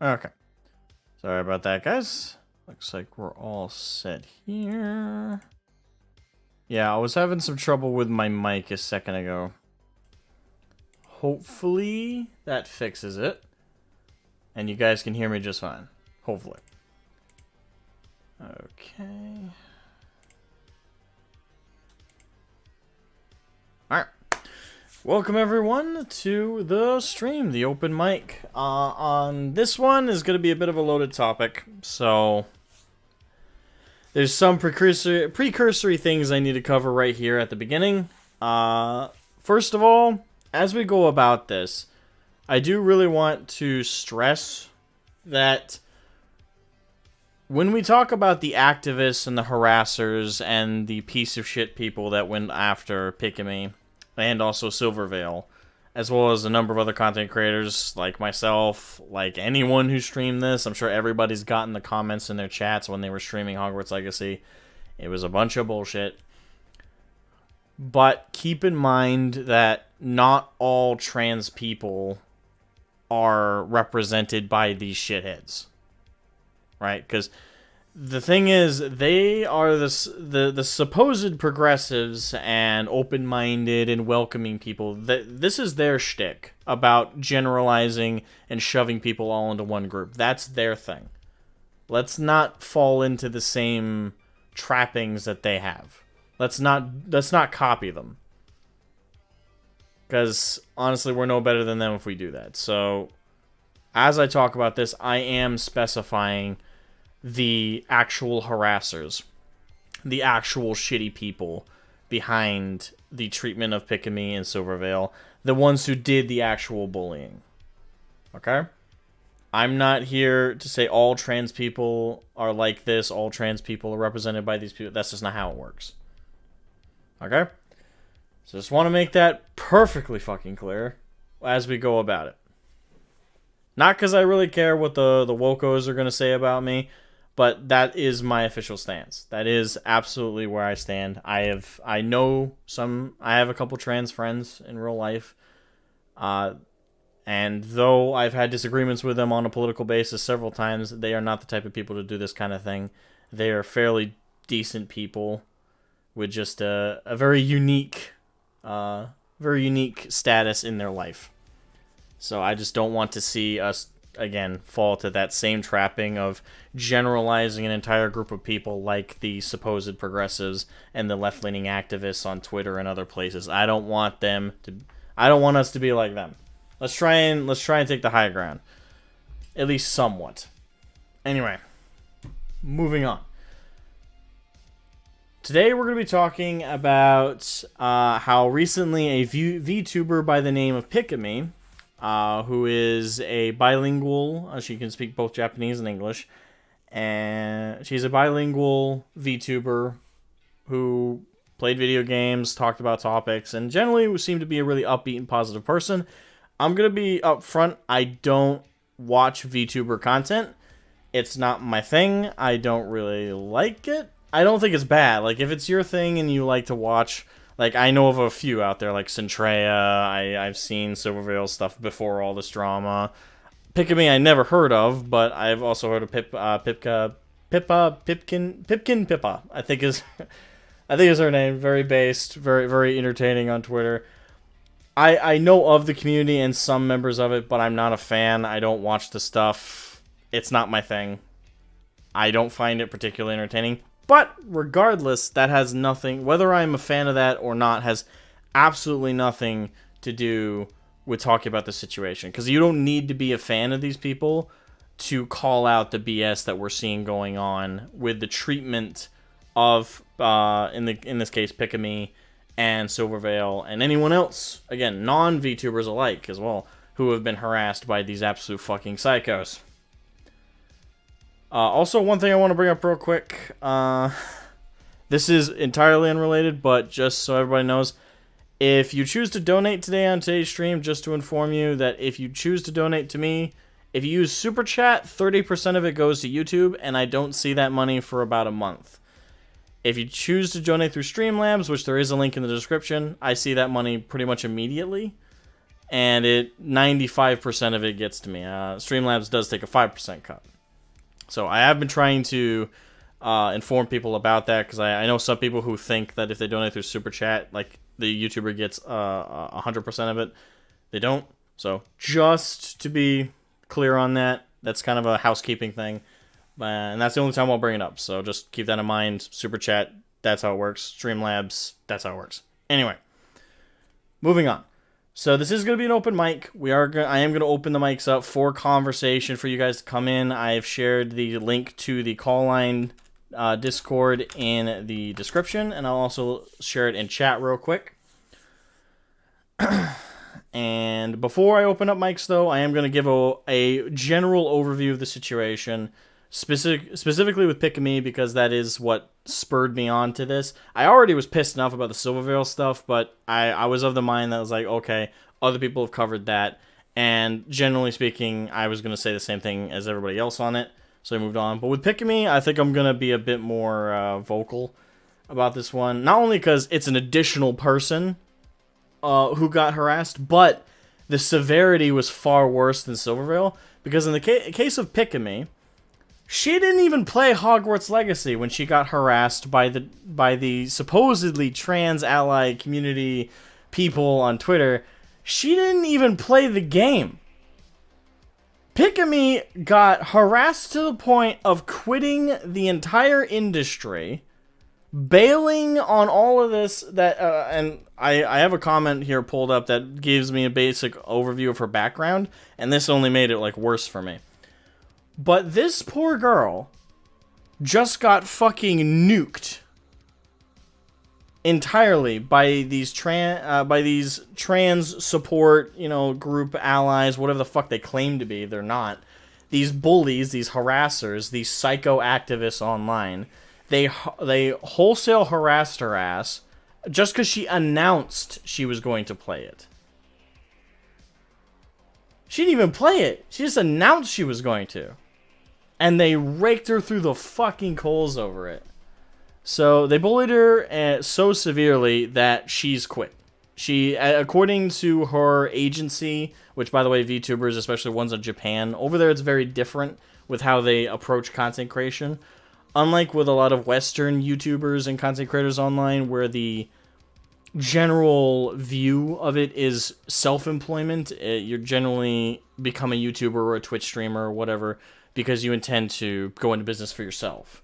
Okay. Sorry about that, guys. Looks like we're all set here. Yeah, I was having some trouble with my mic a second ago. Hopefully that fixes it. And you guys can hear me just fine. Hopefully. Okay. Alright. Welcome everyone to the stream, the open mic. On this one is going to be a bit of a loaded topic, so there's some precursory things I need to cover right here at the beginning. First of all, as we go about this, I do really want to stress that when we talk about the activists and the harassers and the piece of shit people that went after Pikamee and also Silvervale, as well as a number of other content creators like myself, like anyone who streamed this, I'm sure everybody's gotten the comments in their chats when they were streaming Hogwarts Legacy. It was a bunch of bullshit. But keep in mind that not all trans people are represented by these shitheads. Right? Because the thing is, they are the supposed progressives and open-minded and welcoming people. This is their shtick about generalizing and shoving people all into one group. That's their thing. Let's not fall into the same trappings that they have. Let's not copy them. Because honestly, we're no better than them if we do that. So, as I talk about this, I am specifying the actual harassers, the actual shitty people behind the treatment of Pikamee and Silvervale, the ones who did the actual bullying. Okay? I'm not here to say all trans people are like this, all trans people are represented by these people. That's just not how it works. Okay? So just want to make that perfectly fucking clear as we go about it. Not because I really care what the wokos are going to say about me, but that is my official stance. That is absolutely where I stand. I have a couple trans friends in real life. And though I've had disagreements with them on a political basis several times, they are not the type of people to do this kind of thing. They are fairly decent people with just a very unique status in their life. So I just don't want to see us, again, fall to that same trapping of generalizing an entire group of people like the supposed progressives and the left-leaning activists on Twitter and other places. I don't want us to be like them. Let's try and take the high ground. At least somewhat. Anyway, moving on. Today we're going to be talking about how recently a VTuber by the name of Pikamee, who is a bilingual, she can speak both Japanese and English, and she's a bilingual VTuber who played video games, talked about topics, and generally seemed to be a really upbeat and positive person. I'm going to be upfront, I don't watch VTuber content. It's not my thing. I don't really like it. I don't think it's bad. Like, if it's your thing and you like to watch, like, I know of a few out there, like Centrea. I've seen Silvervale stuff before all this drama. Pikamee I never heard of, but I've also heard of Pipkin Pippa, I think is her name. Very based, very, very entertaining on Twitter. I know of the community and some members of it, but I'm not a fan. I don't watch the stuff. It's not my thing. I don't find it particularly entertaining. But regardless, that has nothing, whether I'm a fan of that or not, has absolutely nothing to do with talking about the situation. Because you don't need to be a fan of these people to call out the BS that we're seeing going on with the treatment of, in this case, Pikamee and Silvervale and anyone else, again, non-VTubers alike as well, who have been harassed by these absolute fucking psychos. Also, one thing I want to bring up real quick. This is entirely unrelated, but just so everybody knows, if you choose to donate today on today's stream, just to inform you that if you choose to donate to me, if you use Super Chat, 30% of it goes to YouTube, and I don't see that money for about a month. If you choose to donate through Streamlabs, which there is a link in the description, I see that money pretty much immediately. And 95% of it gets to me. Streamlabs does take a 5% cut. So I have been trying to inform people about that, because I know some people who think that if they donate through Super Chat, like, the YouTuber gets 100% of it. They don't. So just to be clear on that, that's kind of a housekeeping thing. And that's the only time I'll bring it up. So just keep that in mind. Super Chat, that's how it works. Streamlabs, that's how it works. Anyway, moving on. So this is going to be an open mic. I am going to open the mics up for conversation for you guys to come in. I've shared the link to the call line Discord in the description, and I'll also share it in chat real quick. And before I open up mics, though, I am going to give a general overview of the situation, specifically with Pikamee, because that is what spurred me on to this. I already was pissed enough about the Silvervale stuff, but I was of the mind that was like, okay, other people have covered that, and generally speaking, I was going to say the same thing as everybody else on it, so I moved on. But with Pikamee, I think I'm going to be a bit more vocal about this one, not only because it's an additional person who got harassed, but the severity was far worse than Silvervale, because in the case of Pikamee, she didn't even play Hogwarts Legacy when she got harassed by the supposedly trans ally community people on Twitter. She didn't even play the game. Pikamee got harassed to the point of quitting the entire industry, bailing on all of this. And I have a comment here pulled up that gives me a basic overview of her background, and this only made it like worse for me. But this poor girl just got fucking nuked entirely by these trans support, group allies, whatever the fuck they claim to be. They're not. These bullies, these harassers, these psycho activists online. They wholesale harassed her ass just because she announced she was going to play it. She didn't even play it. She just announced she was going to. And they raked her through the fucking coals over it. So they bullied her so severely that she's quit. She, according to her agency, which by the way, VTubers, especially ones in Japan, over there it's very different with how they approach content creation. Unlike with a lot of Western YouTubers and content creators online, where the general view of it is self-employment, you generally become a YouTuber or a Twitch streamer or whatever because you intend to go into business for yourself.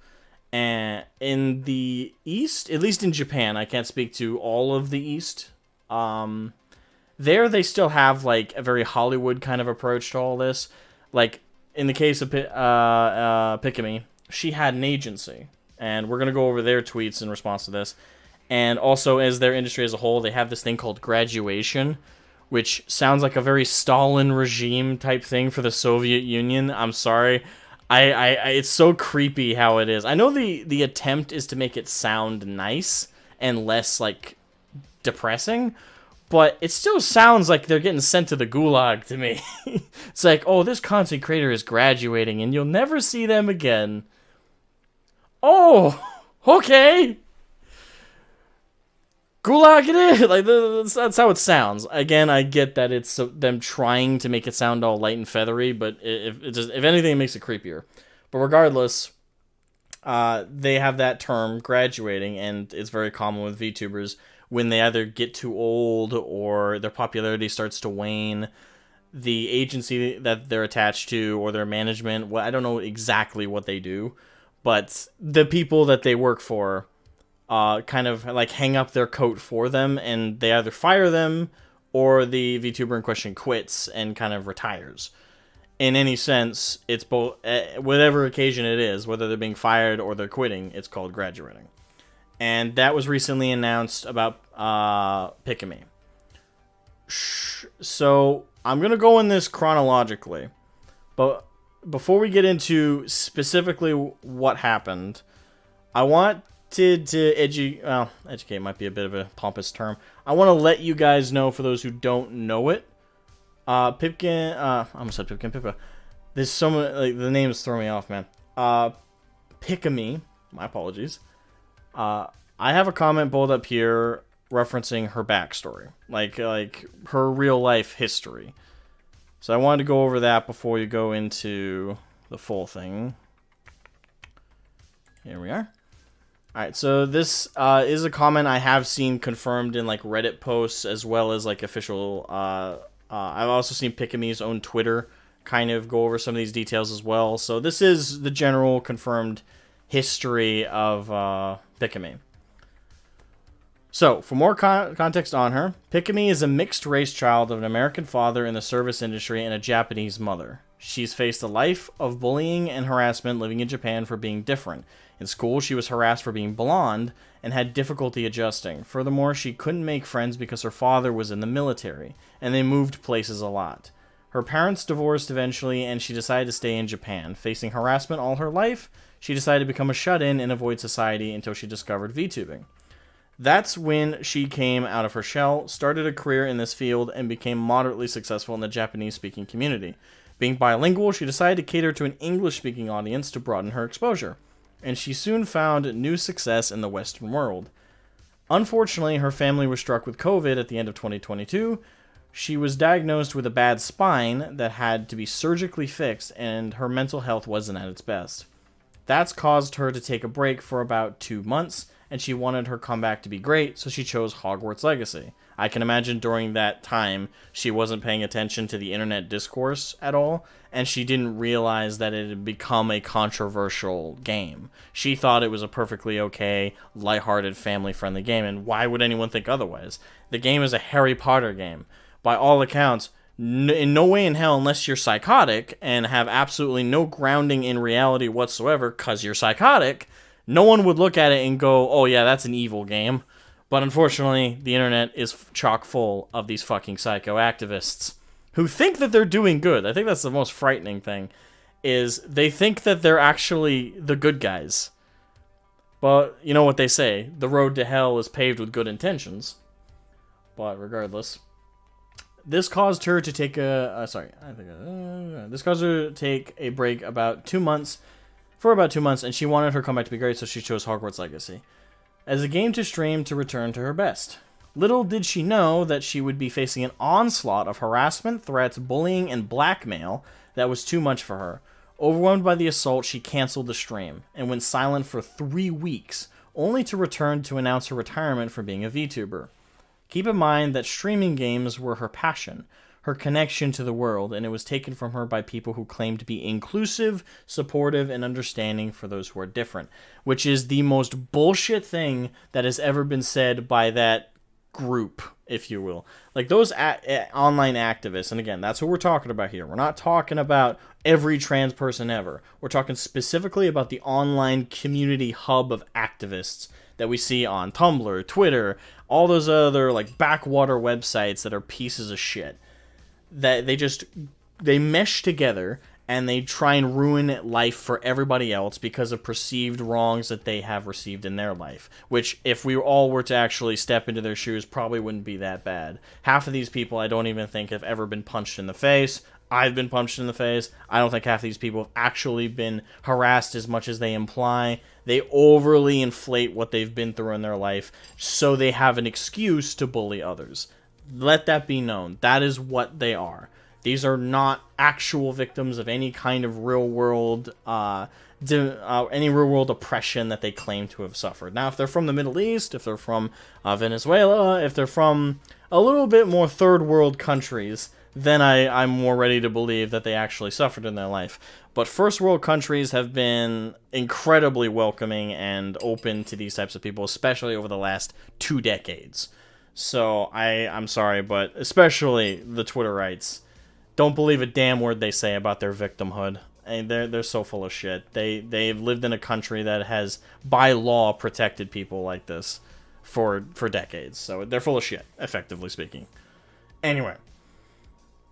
And in the East, at least in Japan, I can't speak to all of the East, there they still have like a very Hollywood kind of approach to all this. Like in the case of Pikamee, she had an agency, and we're going to go over their tweets in response to this. And also, as their industry as a whole, they have this thing called graduation, which sounds like a very Stalin regime type thing for the Soviet Union. I'm sorry. It's so creepy how it is. I know the attempt is to make it sound nice and less, like, depressing, but it still sounds like they're getting sent to the gulag to me. It's like, oh, this content creator is graduating, and you'll never see them again. Oh, okay. Gulag it is. Like, that's how it sounds. Again, I get that it's them trying to make it sound all light and feathery, but if anything, it makes it creepier. But regardless, they have that term, graduating, and it's very common with VTubers when they either get too old or their popularity starts to wane. The agency that they're attached to or their management, well, I don't know exactly what they do, but the people that they work for kind of like hang up their coat for them, and they either fire them or the VTuber in question quits and kind of retires. In any sense, it's both, whatever occasion it is, whether they're being fired or they're quitting, it's called graduating. And that was recently announced about Pikamee. So I'm going to go in this chronologically, but before we get into specifically what happened, I want to educate might be a bit of a pompous term. I want to let you guys know, for those who don't know it, Pipkin, I almost said Pipkin, Pippa. There's so many, like, the names throw me off, man. Pikamee, my apologies, I have a comment pulled up here referencing her backstory, like her real life history. So I wanted to go over that before you go into the full thing. Here we are. Alright, so this is a comment I have seen confirmed in like Reddit posts as well as like official. I've also seen Pikamee's own Twitter kind of go over some of these details as well. So this is the general confirmed history of Pikamee. So, for more context on her, Pikamee is a mixed-race child of an American father in the service industry and a Japanese mother. She's faced a life of bullying and harassment living in Japan for being different. In school, she was harassed for being blonde and had difficulty adjusting. Furthermore, she couldn't make friends because her father was in the military, and they moved places a lot. Her parents divorced eventually, and she decided to stay in Japan. Facing harassment all her life, she decided to become a shut-in and avoid society until she discovered VTubing. That's when she came out of her shell, started a career in this field, and became moderately successful in the Japanese-speaking community. Being bilingual, she decided to cater to an English-speaking audience to broaden her exposure, and she soon found new success in the Western world. Unfortunately, her family was struck with COVID at the end of 2022. She was diagnosed with a bad spine that had to be surgically fixed, and her mental health wasn't at its best. That's caused her to take a break for about 2 months, and she wanted her comeback to be great, so she chose Hogwarts Legacy. I can imagine during that time, she wasn't paying attention to the internet discourse at all, and she didn't realize that it had become a controversial game. She thought it was a perfectly okay, lighthearted, family-friendly game, and why would anyone think otherwise? The game is a Harry Potter game. By all accounts, in no way in hell, unless you're psychotic and have absolutely no grounding in reality whatsoever, because you're psychotic, no one would look at it and go, oh yeah, that's an evil game. But unfortunately, the internet is chock full of these fucking psycho activists who think that they're doing good. I think that's the most frightening thing, is they think that they're actually the good guys. But you know what they say, the road to hell is paved with good intentions. But regardless, this caused her to take this caused her to take a break about 2 months. For about 2 months, and she wanted her comeback to be great, so she chose Hogwarts Legacy as a game to stream to return to her best. Little did she know that she would be facing an onslaught of harassment, threats, bullying, and blackmail that was too much for her. Overwhelmed by the assault, she canceled the stream and went silent for 3 weeks, only to return to announce her retirement from being a VTuber. Keep in mind that streaming games were her passion, her connection to the world, and it was taken from her by people who claim to be inclusive, supportive, and understanding for those who are different, which is the most bullshit thing that has ever been said by that group, if you will. Like those online activists, and again, that's who we're talking about here. We're not talking about every trans person ever. We're talking specifically about the online community hub of activists that we see on Tumblr, Twitter, all those other like backwater websites that are pieces of shit. That they mesh together and they try and ruin life for everybody else because of perceived wrongs that they have received in their life, which if we all were to actually step into their shoes probably wouldn't be that bad. Half of these people I don't even think have ever been punched in the face. I've been punched in the face. I don't think half of these people have actually been harassed as much as they imply. They overly inflate what they've been through in their life so they have an excuse to bully others. Let that be known. That is what they are. These are not actual victims of any kind of real world, any real world oppression that they claim to have suffered. Now, if they're from the Middle East, if they're from Venezuela, if they're from a little bit more third world countries, then I'm more ready to believe that they actually suffered in their life. But first world countries have been incredibly welcoming and open to these types of people, especially over the last 2 decades. So, I'm sorry, but especially the Twitterites don't believe a damn word they say about their victimhood. And they're so full of shit. They've lived in a country that has, by law, protected people like this for decades. So, they're full of shit, effectively speaking. Anyway.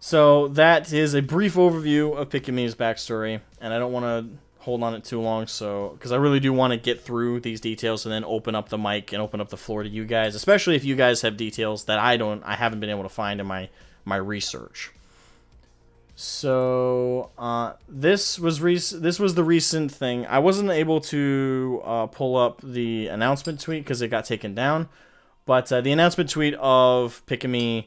So, that is a brief overview of Pikamee's backstory. And I don't want to hold on it too long, so because I really do want to get through these details and then open up the mic and open up the floor to you guys, especially if you guys have details that I haven't been able to find in my research. So this was the recent thing. I wasn't able to pull up the announcement tweet because it got taken down. But the announcement tweet of Pikamee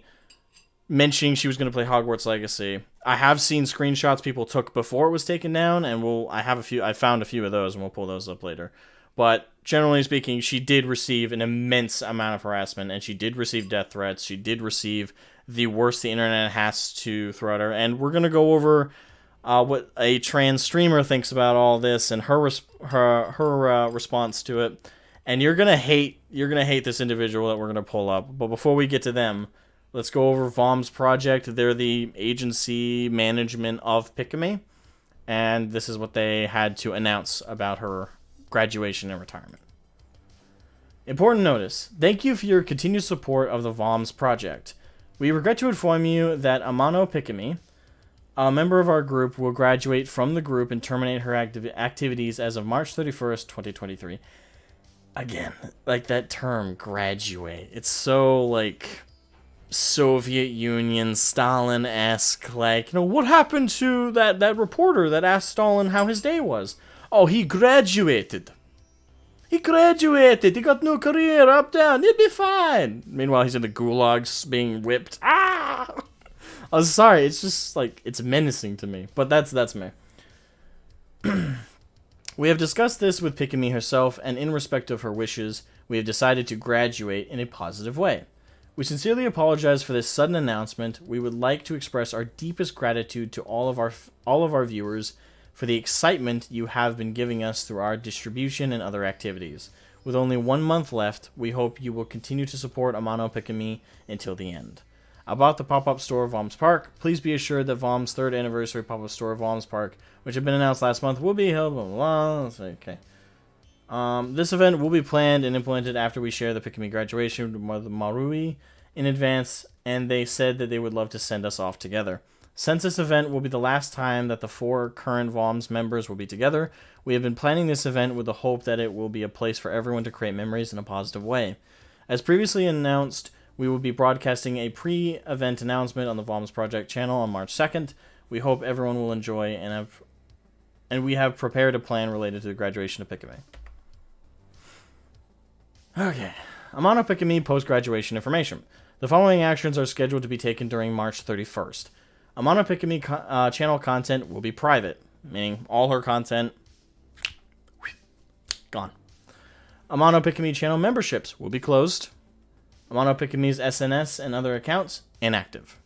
mentioning she was going to play Hogwarts Legacy. I have seen screenshots people took before it was taken down, and I found a few of those, and we'll pull those up later. But generally speaking, she did receive an immense amount of harassment, and she did receive death threats. She did receive the worst the internet has to throw at her, and we're gonna go over what a trans streamer thinks about all this and her response to it. And you're gonna hate this individual that we're gonna pull up. But before we get to them, let's go over VOM's project. They're the agency management of Pikamee, and this is what they had to announce about her graduation and retirement. Important notice: thank you for your continued support of the VOM's project. We regret to inform you that Amano Pikamee, a member of our group, will graduate from the group and terminate her activities as of March 31st, 2023. Again, like that term, graduate. It's so, like, Soviet Union, Stalin-esque. Like, what happened to that reporter that asked Stalin how his day was? Oh, he graduated. He graduated. He got no career, up, down. He'll be fine. Meanwhile, he's in the gulags being whipped. Ah! I'm sorry. It's just, like, it's menacing to me. But that's me. We have discussed this with Pikamee herself, and in respect of her wishes, we have decided to graduate in a positive way. We sincerely apologize for this sudden announcement. We would like to express our deepest gratitude to all of our viewers for the excitement you have been giving us through our distribution and other activities. With only 1 month left, we hope you will continue to support Amano Pikamee until the end. About the pop-up store Vom's Park, please be assured that Vom's 3rd anniversary pop-up store Vom's Park, which had been announced last month, will be held, blah, blah, blah. Okay. This event will be planned and implemented after we share the Pikamee graduation with Marui in advance, and they said that they would love to send us off together. Since this event will be the last time that the 4 current VOMS members will be together, we have been planning this event with the hope that it will be a place for everyone to create memories in a positive way. As previously announced, we will be broadcasting a pre-event announcement on the VOMS Project channel on March 2nd. We hope everyone will enjoy, and we have prepared a plan related to the graduation of Pikamee. Okay. Amano Pikamee post-graduation information. The following actions are scheduled to be taken during March 31st. Amano Pikamee channel content will be private, meaning all her content gone. Amano Pikamee channel memberships will be closed. Amano Pikamee's SNS and other accounts inactive.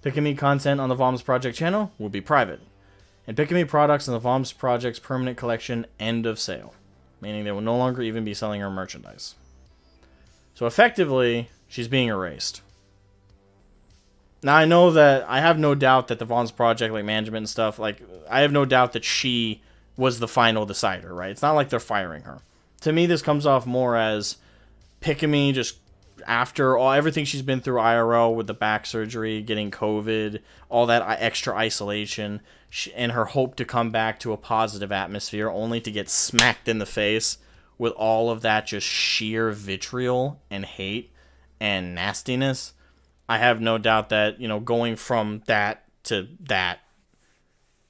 Pikamee content on the VOMS Project channel will be private. And Pikamee products in the VOMS Project's permanent collection end of sale, meaning they will no longer even be selling her merchandise. So effectively, she's being erased. Now, I know that I have no doubt that the VOMS Project, like management and stuff, like, I have no doubt that she was the final decider, right? It's not like they're firing her. To me, this comes off more as Pikamee just after everything she's been through IRL with the back surgery, getting COVID, all that extra isolation, and her hope to come back to a positive atmosphere only to get smacked in the face with all of that just sheer vitriol and hate and nastiness. I have no doubt that, going from that to that,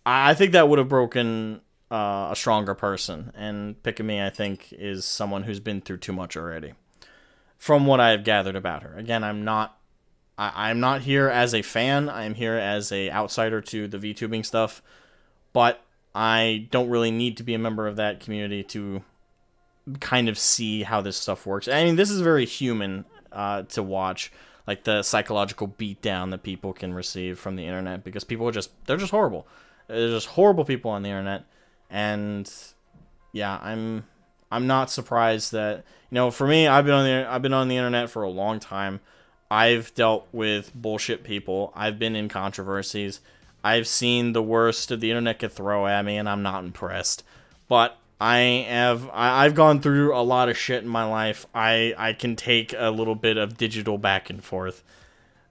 I think that would have broken a stronger person. And Pikamee, I think, is someone who's been through too much already, from what I have gathered about her. Again, I'm not here as a fan. I'm here as a outsider to the VTubing stuff, but I don't really need to be a member of that community to kind of see how this stuff works. I mean, this is very human to watch. Like the psychological beatdown that people can receive from the internet, because people are they're just horrible. They're just horrible people on the internet. And yeah, I'm not surprised that, for me, I've been on the internet for a long time. I've dealt with bullshit people. I've been in controversies. I've seen the worst of the internet could throw at me, and I'm not impressed. But I've gone through a lot of shit in my life. I can take a little bit of digital back and forth.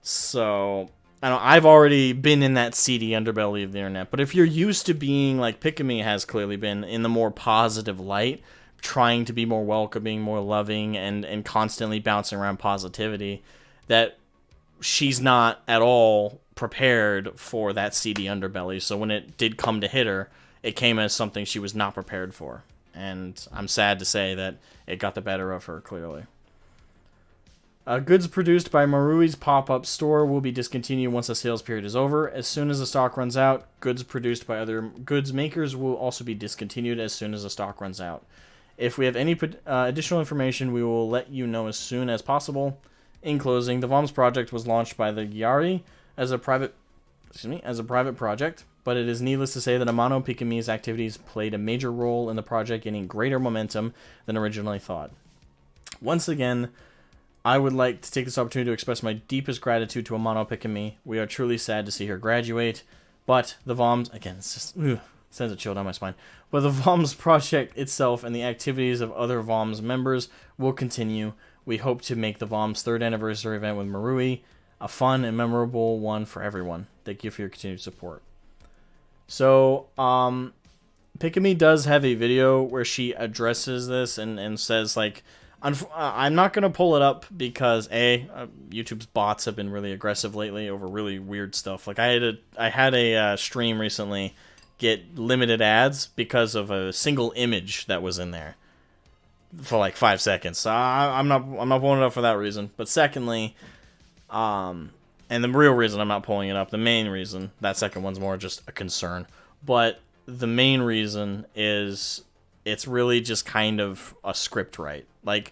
So, I've already been in that seedy underbelly of the internet. But if you're used to being, like Pikamee has clearly been, in the more positive light, trying to be more welcoming, more loving, and constantly bouncing around positivity, that she's not at all prepared for that seedy underbelly. So when it did come to hit her, it came as something she was not prepared for. And I'm sad to say that it got the better of her, clearly. Goods produced by Marui's pop-up store will be discontinued once the sales period is over. As soon as the stock runs out, goods produced by other goods makers will also be discontinued as soon as the stock runs out. If we have any additional information, we will let you know as soon as possible. In closing, the VOMS project was launched by the Gyari as a private project, but it is needless to say that Amano Pikamee's activities played a major role in the project gaining greater momentum than originally thought. Once again, I would like to take this opportunity to express my deepest gratitude to Amano Pikamee. We are truly sad to see her graduate, but the VOMS, again, it's just, sends a chill down my spine, but the VOMS project itself and the activities of other VOMS members will continue. We hope to make the VOMS 3rd anniversary event with Marui a fun and memorable one for everyone. Thank you for your continued support. So, Pikamee does have a video where she addresses this and says, like, I'm not going to pull it up because, YouTube's bots have been really aggressive lately over really weird stuff. Like, I had a stream recently get limited ads because of a single image that was in there for like 5 seconds. So I'm not pulling it up for that reason. But secondly, and the real reason I'm not pulling it up, the main reason, that second one's more just a concern. But the main reason is it's really just kind of a script write. Like,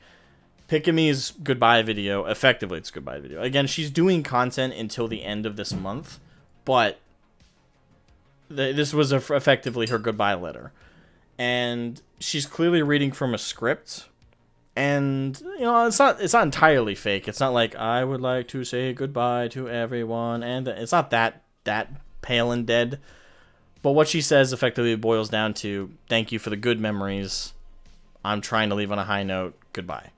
Pikamee's goodbye video, effectively it's goodbye video. Again, she's doing content until the end of this month, but this was effectively her goodbye letter. And she's clearly reading from a script. And, you know, it's not entirely fake. It's not like, I would like to say goodbye to everyone. And it's not that pale and dead. But what she says effectively boils down to, thank you for the good memories. I'm trying to leave on a high note. Goodbye.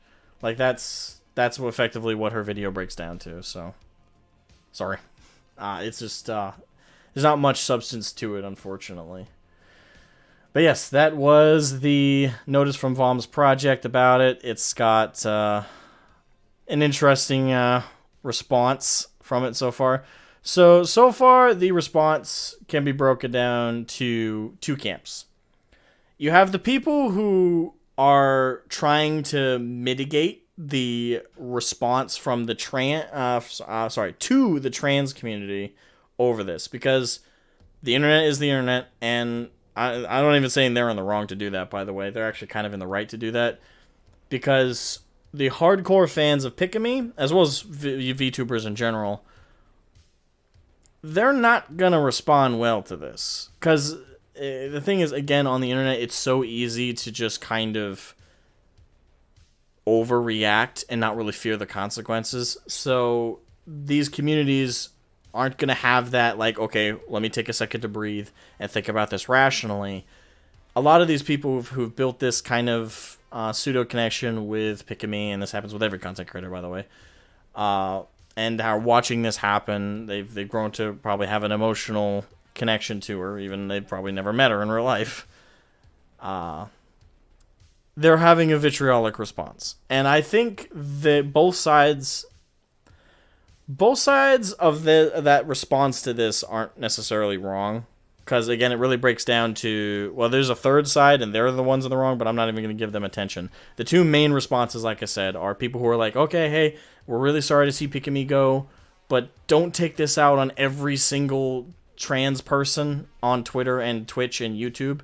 Like, that's effectively what her video breaks down to. So, sorry. It's just, there's not much substance to it, unfortunately. But yes, that was the notice from VOMS Project about it. It's got an interesting response from it so far. So far, the response can be broken down to 2 camps. You have the people who are trying to mitigate the response from the to the trans community over this, because the internet is the internet, and I don't even saying they're in the wrong to do that, by the way. They're actually kind of in the right to do that, because the hardcore fans of Pikamee, as well as VTubers in general, they're not going to respond well to this. Because the thing is, again, on the internet, it's so easy to just kind of overreact and not really fear the consequences. So these communities aren't going to have that, like, okay, let me take a second to breathe and think about this rationally. A lot of these people who've built this kind of pseudo connection with Pikamee, and this happens with every content creator, by the way, and are watching this happen, they've grown to probably have an emotional connection to her, even they've probably never met her in real life. They're having a vitriolic response. And I think that both sides of that response to this aren't necessarily wrong. Because, again, it really breaks down to, well, there's a third side, and they're the ones in the wrong, but I'm not even going to give them attention. The 2 main responses, like I said, are people who are like, okay, hey, we're really sorry to see Pikamee go, but don't take this out on every single trans person on Twitter and Twitch and YouTube.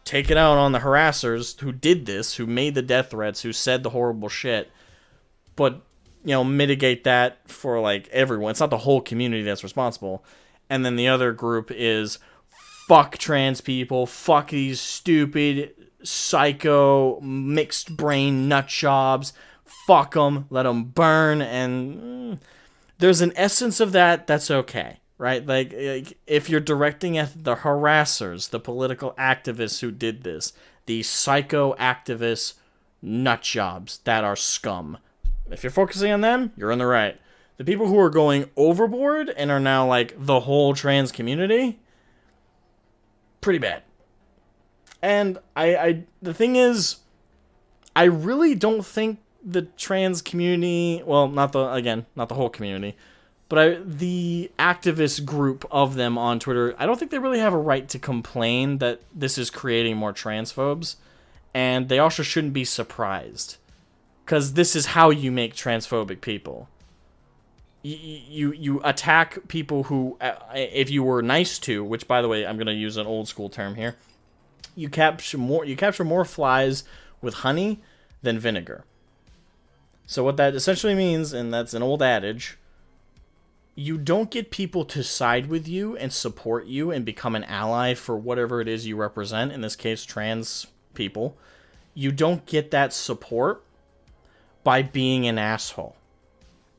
Take it out on the harassers who did this, who made the death threats, who said the horrible shit. But, you know, mitigate that for, like, everyone. It's not the whole community that's responsible. And then the other group is, fuck trans people, fuck these stupid, psycho, mixed brain nut jobs, fuck them, let them burn, and there's an essence of that's okay, right? Like, if you're directing at the harassers, the political activists who did this, the psycho activists, nut jobs that are scum, if you're focusing on them, you're in the right. The people who are going overboard and are now like the whole trans community, pretty bad. And the thing is, I really don't think the trans community, well, not the whole community, But the activist group of them on Twitter, I don't think they really have a right to complain that this is creating more transphobes. And they also shouldn't be surprised. Because this is how you make transphobic people. You attack people who, if you were nice to, which, by the way, I'm going to use an old school term here. You capture more flies with honey than vinegar. So what that essentially means, and that's an old adage, you don't get people to side with you and support you and become an ally for whatever it is you represent, in this case, trans people. You don't get that support by being an asshole.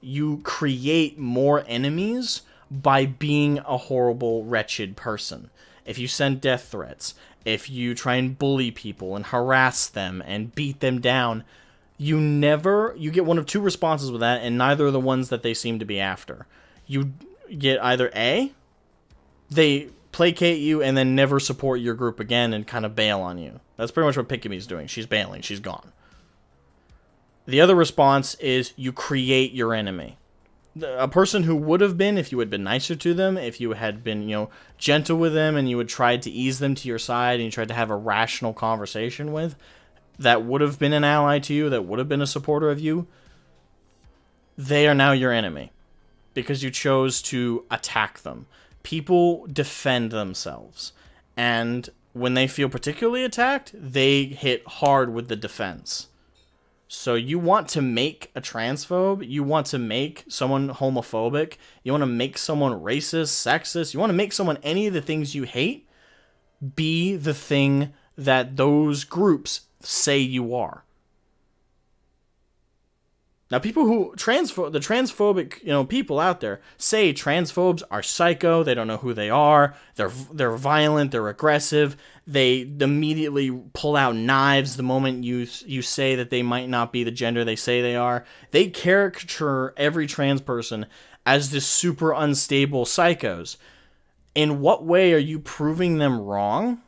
You create more enemies by being a horrible, wretched person. If you send death threats, if you try and bully people and harass them and beat them down, you get one of two responses with that, and neither are the ones that they seem to be after. You get either A, they placate you and then never support your group again and kind of bail on you. That's pretty much what Pikamee's doing. She's bailing. She's gone. The other response is you create your enemy. A person who would have been, if you had been nicer to them, if you had been, gentle with them, and you had tried to ease them to your side, and you tried to have a rational conversation with, that would have been an ally to you, that would have been a supporter of you, they are now your enemy. Because you chose to attack them. People defend themselves. And when they feel particularly attacked, they hit hard with the defense. So you want to make a transphobe, you want to make someone homophobic, you want to make someone racist, sexist, you want to make someone any of the things you hate be the thing that those groups say you are. Now, people who the transphobic, people out there say transphobes are psycho. They don't know who they are. They're violent. They're aggressive. They immediately pull out knives the moment you say that they might not be the gender they say they are. They caricature every trans person as this super unstable psychos. In what way are you proving them wrong?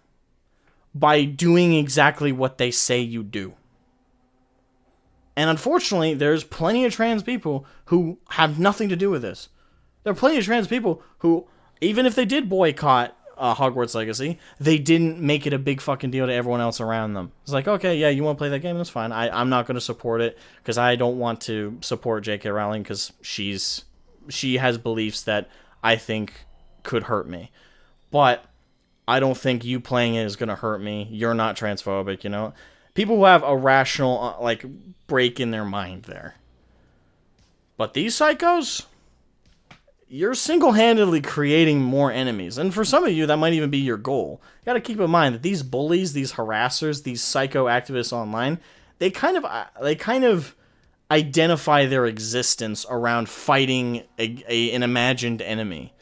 By doing exactly what they say you do. And unfortunately, there's plenty of trans people who have nothing to do with this. There are plenty of trans people who, even if they did boycott Hogwarts Legacy, they didn't make it a big fucking deal to everyone else around them. It's like, okay, yeah, you want to play that game? That's fine. I'm not going to support it because I don't want to support J.K. Rowling because she has beliefs that I think could hurt me. But I don't think you playing it is going to hurt me. You're not transphobic, People who have a rational, break in their mind there. But these psychos, you're single-handedly creating more enemies. And for some of you, that might even be your goal. You gotta keep in mind that these bullies, these harassers, these psycho activists online, they kind of identify their existence around fighting an imagined enemy.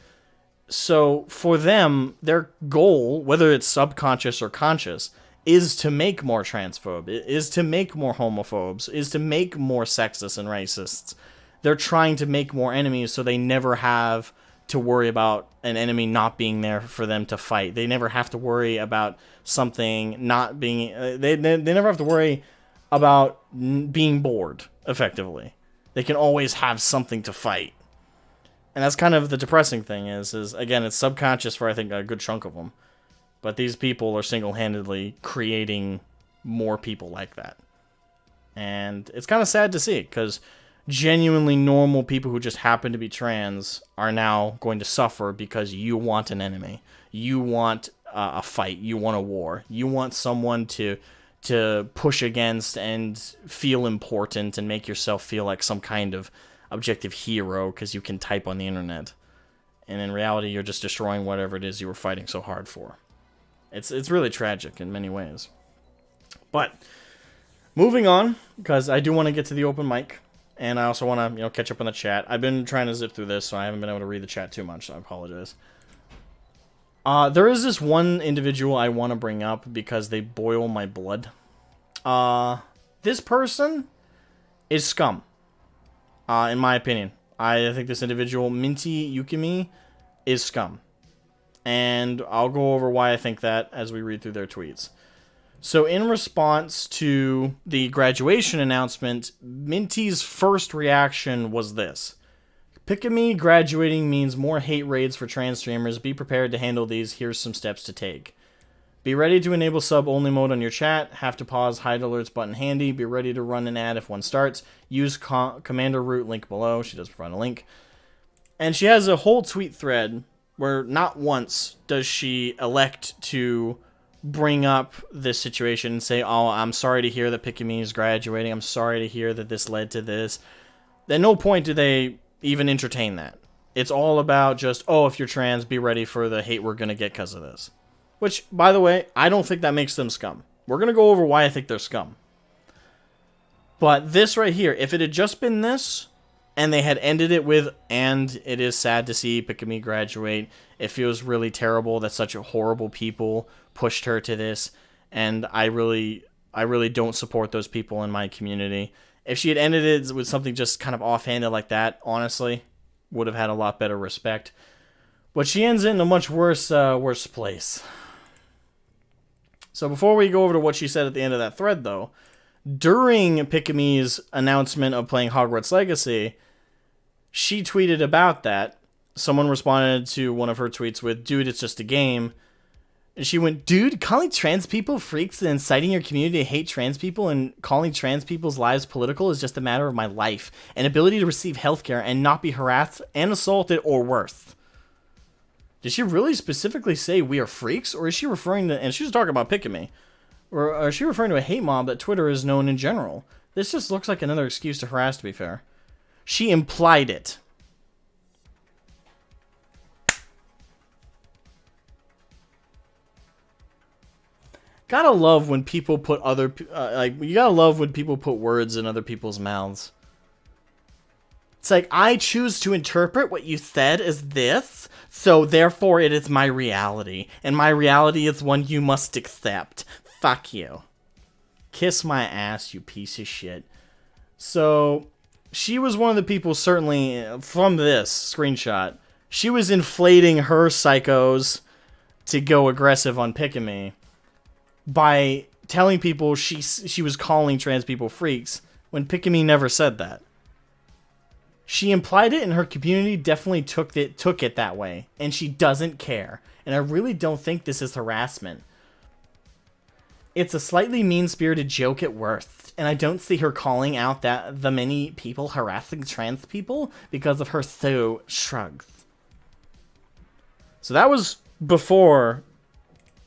So for them, their goal, whether it's subconscious or conscious, is to make more transphobe, is to make more homophobes, is to make more sexists and racists. They're trying to make more enemies so they never have to worry about an enemy not being there for them to fight. They never have to worry about something not being... They never have to worry about being bored, effectively. They can always have something to fight. And that's kind of the depressing thing is again, it's subconscious for, I think, a good chunk of them. But these people are single-handedly creating more people like that. And it's kind of sad to see, because genuinely normal people who just happen to be trans are now going to suffer because you want an enemy. You want a fight. You want a war. You want someone to push against and feel important and make yourself feel like some kind of objective hero because you can type on the internet. And in reality, you're just destroying whatever it is you were fighting so hard for. It's really tragic in many ways. But moving on, because I do want to get to the open mic, and I also want to catch up on the chat. I've been trying to zip through this, so I haven't been able to read the chat too much, so I apologize. There is this one individual I want to bring up because they boil my blood. This person is scum, in my opinion. I think this individual, Minty Yukimi, is scum. And I'll go over why I think that as we read through their tweets. So in response to the graduation announcement, Minty's first reaction was this. Pikamee graduating means more hate raids for trans streamers. Be prepared to handle these. Here's some steps to take. Be ready to enable sub-only mode on your chat. Have to pause hide alerts button handy. Be ready to run an ad if one starts. Use commander root link below. She does provide a link. And she has a whole tweet thread where not once does she elect to bring up this situation and say, oh, I'm sorry to hear that Pikamee is graduating. I'm sorry to hear that this led to this. At no point do they even entertain that. It's all about just, oh, if you're trans, be ready for the hate we're going to get because of this. Which, by the way, I don't think that makes them scum. We're going to go over why I think they're scum. But this right here, if it had just been this, and they had ended it with, and it is sad to see Pikamee graduate, it feels really terrible that such horrible people pushed her to this, and I really don't support those people in my community. If she had ended it with something just kind of offhanded like that, honestly, would have had a lot better respect. But she ends it in a much worse place. So before we go over to what she said at the end of that thread, though, during Pikamee's announcement of playing Hogwarts Legacy, she tweeted about that. Someone responded to one of her tweets with, dude, it's just a game. And she went, dude, calling trans people freaks and inciting your community to hate trans people and calling trans people's lives political is just a matter of my life and ability to receive healthcare and not be harassed and assaulted or worse. Did she really specifically say we are freaks? Or is she referring to, and she was talking about Pikamee, or is she referring to a hate mob that Twitter is known in general? This just looks like another excuse to harass, to be fair. She implied it. Gotta love when people put other, you gotta love when people put words in other people's mouths. It's like, I choose to interpret what you said as this, so therefore it is my reality. And my reality is one you must accept. Fuck you. Kiss my ass, you piece of shit. So, she was one of the people, certainly, from this screenshot, she was inflating her psychos to go aggressive on Pikamee by telling people she was calling trans people freaks when Pikamee never said that. She implied it, and her community definitely took it that way, and she doesn't care. And I really don't think this is harassment. It's a slightly mean-spirited joke at worst, and I don't see her calling out that the many people harassing trans people because of her so shrugs. So that was before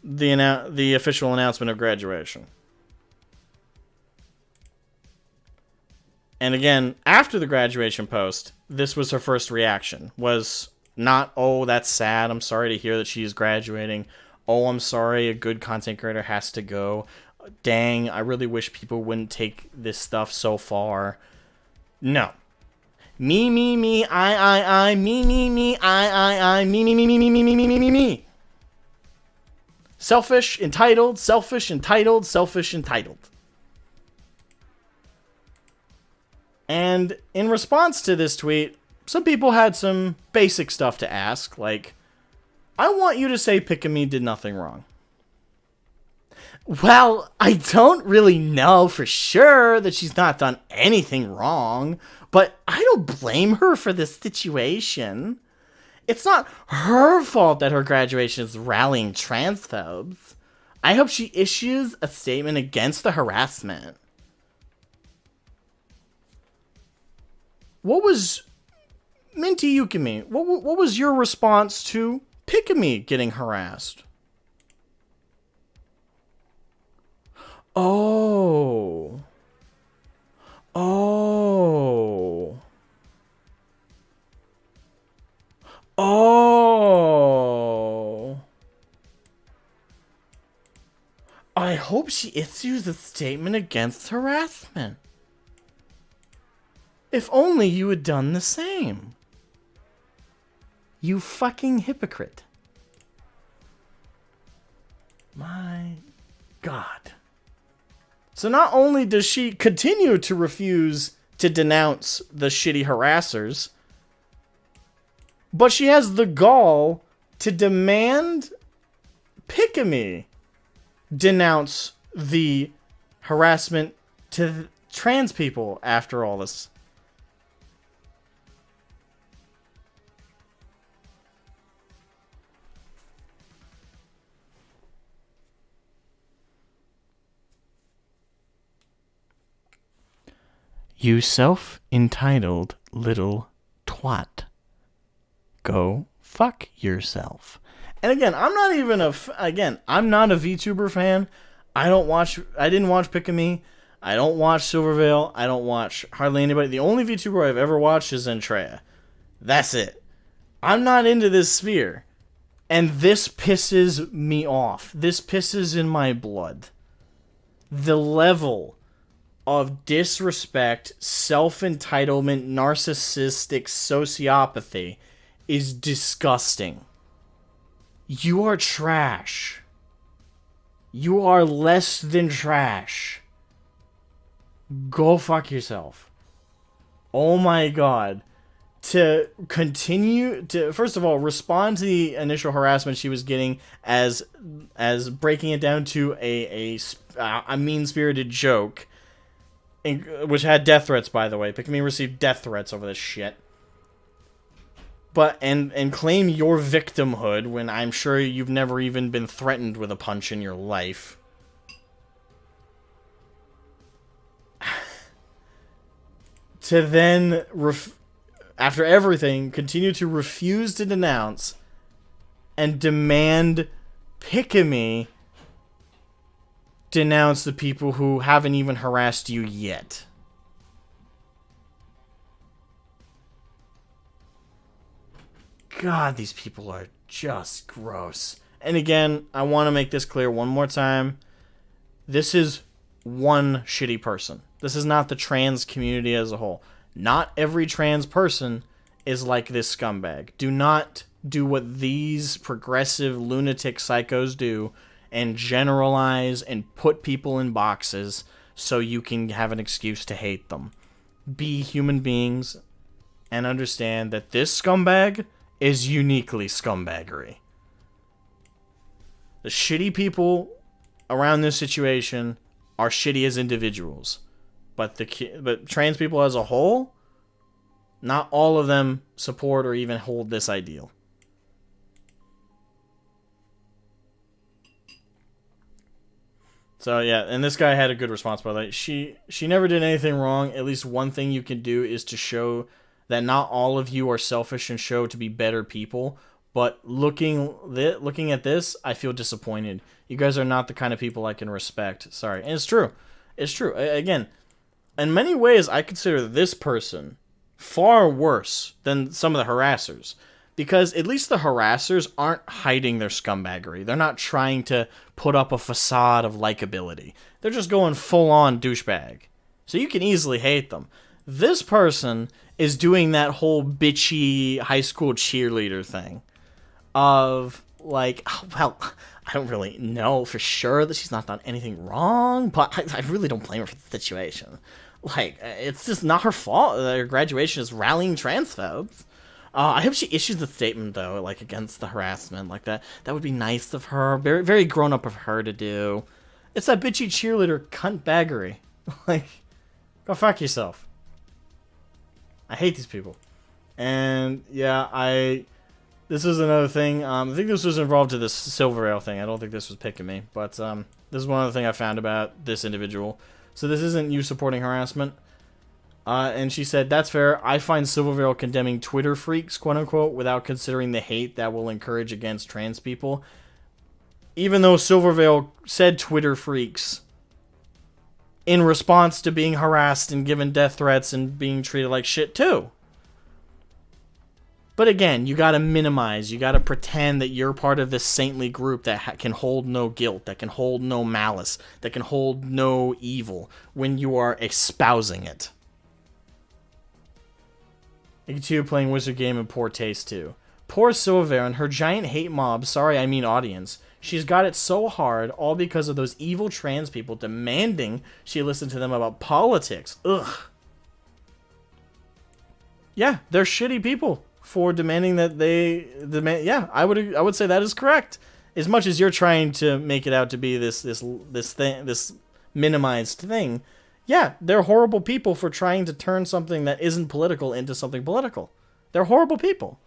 the official announcement of graduation. And again, after the graduation post, this was her first reaction. Was not, oh, that's sad, I'm sorry to hear that she's graduating. Oh, I'm sorry, a good content creator has to go. Dang, I really wish people wouldn't take this stuff so far. No. Me, I, me, I, me. Selfish, entitled, selfish, entitled, selfish, entitled. And in response to this tweet, some people had some basic stuff to ask, like, I want you to say Pikamee did nothing wrong. Well, I don't really know for sure that she's not done anything wrong, but I don't blame her for this situation. It's not her fault that her graduation is rallying transphobes. I hope she issues a statement against the harassment. What was, Minty Yukimi, what was your response to Pikamee getting harassed? Oh. Oh. Oh. I hope she issues a statement against harassment. If only you had done the same. You fucking hypocrite. My God. So not only does she continue to refuse to denounce the shitty harassers, but she has the gall to demand Pikamee denounce the harassment to trans people after all this. You self-entitled little twat. Go fuck yourself. And again, I'm not even I'm not a VTuber fan. I didn't watch Pikamee. I don't watch Silvervale. I don't watch hardly anybody. The only VTuber I've ever watched is Zentreya. That's it. I'm not into this sphere. And this pisses me off. This pisses in my blood. The level of disrespect, self-entitlement, narcissistic sociopathy is disgusting. You are trash. You are less than trash. Go fuck yourself. Oh my god. To continue to, first of all, respond to the initial harassment she was getting as breaking it down to a mean-spirited joke, which had death threats, by the way. Pikamee received death threats over this shit. But and claim your victimhood when I'm sure you've never even been threatened with a punch in your life. To then after everything, continue to refuse to denounce and demand Pikamee denounce the people who haven't even harassed you yet. God, these people are just gross. And again, I want to make this clear one more time. This is one shitty person. This is not the trans community as a whole. Not every trans person is like this scumbag. Do not do what these progressive lunatic psychos do and generalize and put people in boxes so you can have an excuse to hate them. Be human beings and understand that this scumbag is uniquely scumbaggery. The shitty people around this situation are shitty as individuals. But trans people as a whole, not all of them support or even hold this ideal. So yeah, and this guy had a good response, by the way. She never did anything wrong. At least one thing you can do is to show that not all of you are selfish and show to be better people. But looking at this, I feel disappointed. You guys are not the kind of people I can respect. Sorry. And it's true. It's true. Again, in many ways, I consider this person far worse than some of the harassers. Because at least the harassers aren't hiding their scumbaggery. They're not trying to put up a facade of likability. They're just going full-on douchebag. So you can easily hate them. This person is doing that whole bitchy high school cheerleader thing. Of, like, oh, well, I don't really know for sure that she's not done anything wrong, but I really don't blame her for the situation. Like, it's just not her fault that her graduation is rallying transphobes. I hope she issues a statement, though, like, against the harassment, like that. That would be nice of her. Very, very grown-up of her to do. It's that bitchy cheerleader cunt-baggery. Like, go fuck yourself. I hate these people. And, yeah, this is another thing. I think this was involved to this Silverale thing. I don't think this was Pikamee. But this is one other thing I found about this individual. So this isn't you supporting harassment. And she said, that's fair. I find Silverale condemning Twitter freaks, quote-unquote, without considering the hate that will encourage against trans people. Even though Silverale said Twitter freaks in response to being harassed and given death threats and being treated like shit, too. But again, you gotta minimize, you gotta pretend that you're part of this saintly group that can hold no guilt, that can hold no malice, that can hold no evil when you are espousing it. 82 playing Wizard Game in poor taste too. Poor Silver and her giant hate mob, sorry I mean audience. She's got it so hard, all because of those evil trans people demanding she listen to them about politics. Ugh. Yeah, they're shitty people for demanding that they demand. Yeah, I would say that is correct. As much as you're trying to make it out to be this minimized thing, yeah, they're horrible people for trying to turn something that isn't political into something political. They're horrible people.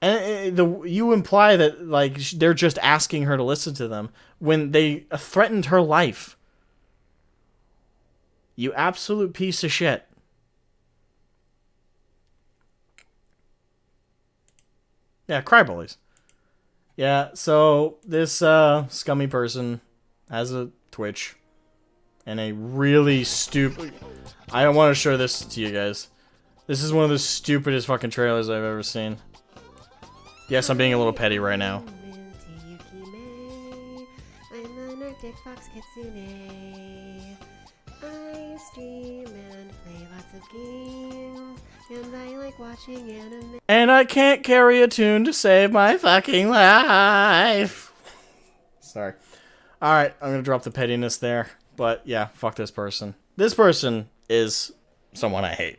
And you imply that like they're just asking her to listen to them when they threatened her life. You absolute piece of shit. Yeah, cry bullies. Yeah, so this scummy person has a Twitch and a really stupid... I don't want to show this to you guys. This is one of the stupidest fucking trailers I've ever seen. Yes, I'm being a little petty right now. I stream and play lots of games, and I like watching anime. And I can't carry a tune to save my fucking life. Sorry. Alright, I'm gonna drop the pettiness there. But yeah, fuck this person. This person is someone I hate.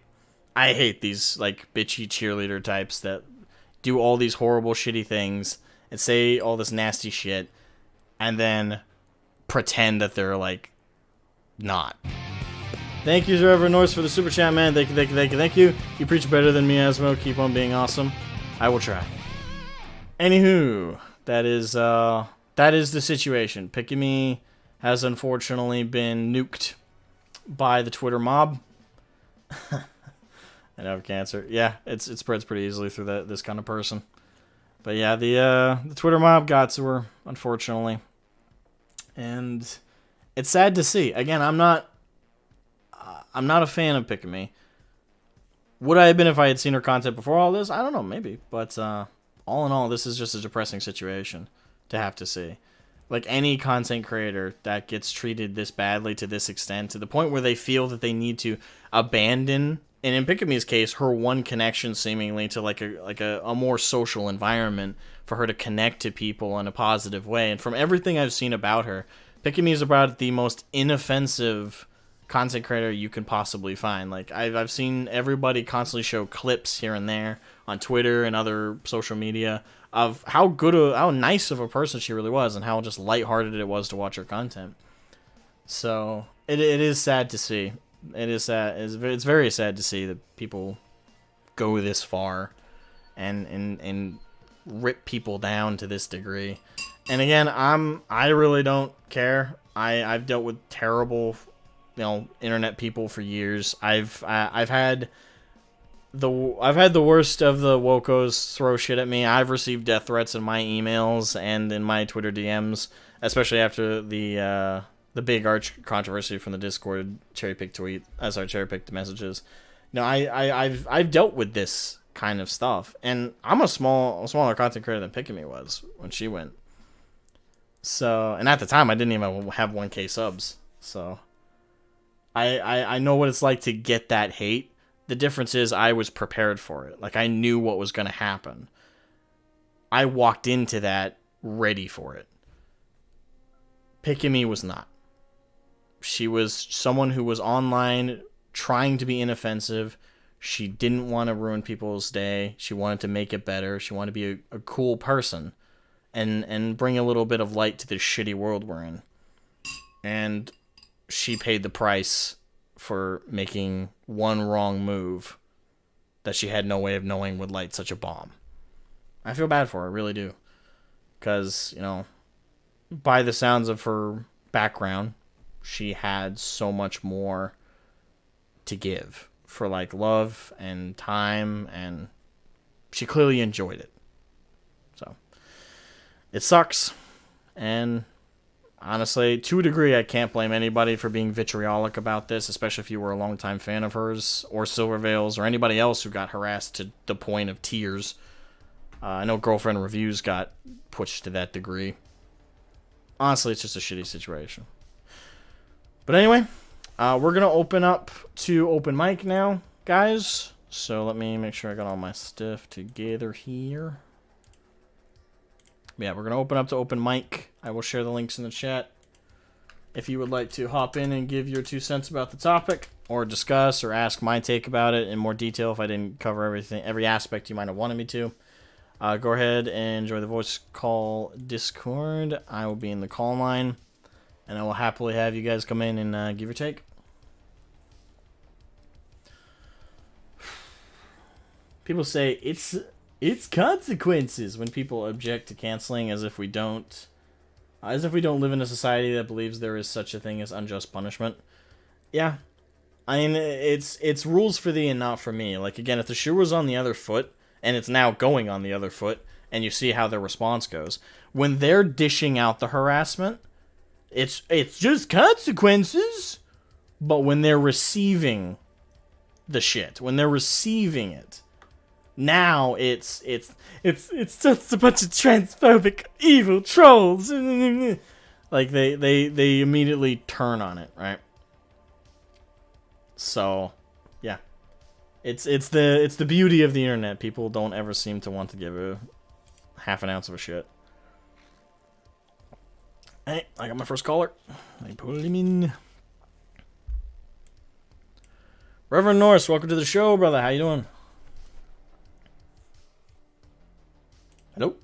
I hate these, like, bitchy cheerleader types that do all these horrible, shitty things and say all this nasty shit and then pretend that they're, like, not. Thank you, Reverend Norse, for the super chat, man. Thank you, thank you, thank you, thank you. You preach better than me, Asmo. Keep on being awesome. I will try. Anywho, that is the situation. Pikamee has unfortunately been nuked by the Twitter mob. I have cancer. Yeah, it spreads pretty easily through this kind of person. But yeah, the Twitter mob got to her, unfortunately. And it's sad to see. Again, I'm not a fan of Pikamee. Would I have been if I had seen her content before all this? I don't know, maybe. But all in all, this is just a depressing situation to have to see. Like, any content creator that gets treated this badly to this extent, to the point where they feel that they need to abandon, and in Pikamee's case, her one connection seemingly to like a more social environment for her to connect to people in a positive way. And from everything I've seen about her, Pikamee is about the most inoffensive content creator you can possibly find. Like, I've seen everybody constantly show clips here and there on Twitter and other social media of how nice of a person she really was and how just lighthearted it was to watch her content. So it is sad to see. It is sad. It's very sad to see that people go this far and rip people down to this degree. And again, I really don't care. I've dealt with terrible, internet people for years. I've had the worst of the wokos throw shit at me. I've received death threats in my emails and in my Twitter DMs, especially after the big arch controversy from the Discord cherry-picked messages. I've dealt with this kind of stuff, and I'm a smaller content creator than Pikamee was when she went. So, and at the time, I didn't even have 1K subs. So, I know what it's like to get that hate. The difference is I was prepared for it. Like, I knew what was going to happen. I walked into that ready for it. Pikamee was not. She was someone who was online trying to be inoffensive. She didn't want to ruin people's day. She wanted to make it better. She wanted to be a cool person and bring a little bit of light to this shitty world we're in. And she paid the price for making one wrong move that she had no way of knowing would light such a bomb. I feel bad for her, I really do. Because, by the sounds of her background, she had so much more to give for, like, love and time, and she clearly enjoyed it. So, it sucks, and honestly, to a degree, I can't blame anybody for being vitriolic about this, especially if you were a longtime fan of hers, or Silverveils, or anybody else who got harassed to the point of tears. I know Girlfriend Reviews got pushed to that degree. Honestly, it's just a shitty situation. But anyway, we're going to open up to open mic now, guys. So let me make sure I got all my stuff together here. Yeah, we're going to open up to open mic. I will share the links in the chat. If you would like to hop in and give your 2 cents about the topic, or discuss or ask my take about it in more detail if I didn't cover every aspect you might have wanted me to, go ahead and join the voice call Discord. I will be in the call line, and I will happily have you guys come in and give your take. People say it's consequences when people object to canceling, as if we don't live in a society that believes there is such a thing as unjust punishment. Yeah, I mean, it's rules for thee and not for me. Like, again, if the shoe was on the other foot, and it's now going on the other foot, and you see how their response goes, when they're dishing out the harassment, it's just consequences. But when they're receiving the shit, when they're receiving it, now it's just a bunch of transphobic evil trolls. Like they immediately turn on it, right? So, yeah, it's the beauty of the internet. People don't ever seem to want to give a half an ounce of a shit. Hey, I got my first caller. I put him in. Reverend Norris, welcome to the show, brother. How you doing? Hello?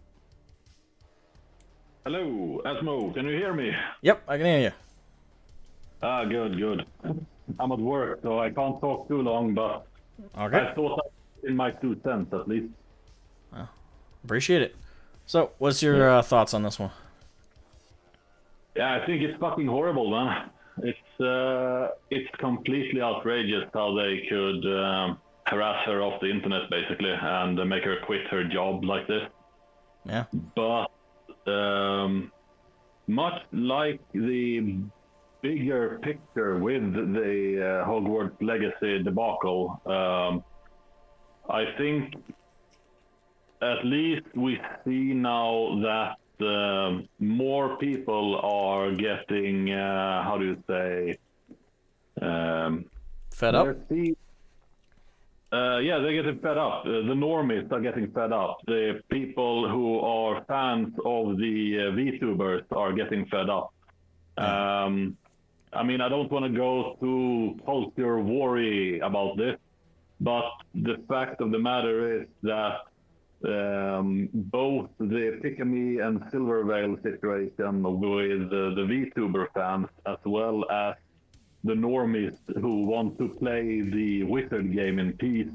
Hello, Asmo. Can you hear me? Yep, I can hear you. Good. I'm at work, so I can't talk too long, but Okay. I thought in my 2 cents at least. Appreciate it. So, what's your thoughts on this one? Yeah, I think it's fucking horrible, man. It's completely outrageous how they could harass her off the internet, basically, and make her quit her job like this. Yeah. But much like the bigger picture with the Hogwarts Legacy debacle, I think at least we see now that more people are getting, how do you say, Fed up? Yeah, they're getting fed up. The normies are getting fed up. The people who are fans of the VTubers are getting fed up. Yeah. I mean, I don't want to go too culture worry about this, but the fact of the matter is that both the Pikamee and Silvervale situation with the VTuber fans, as well as the normies who want to play the wizard game in peace,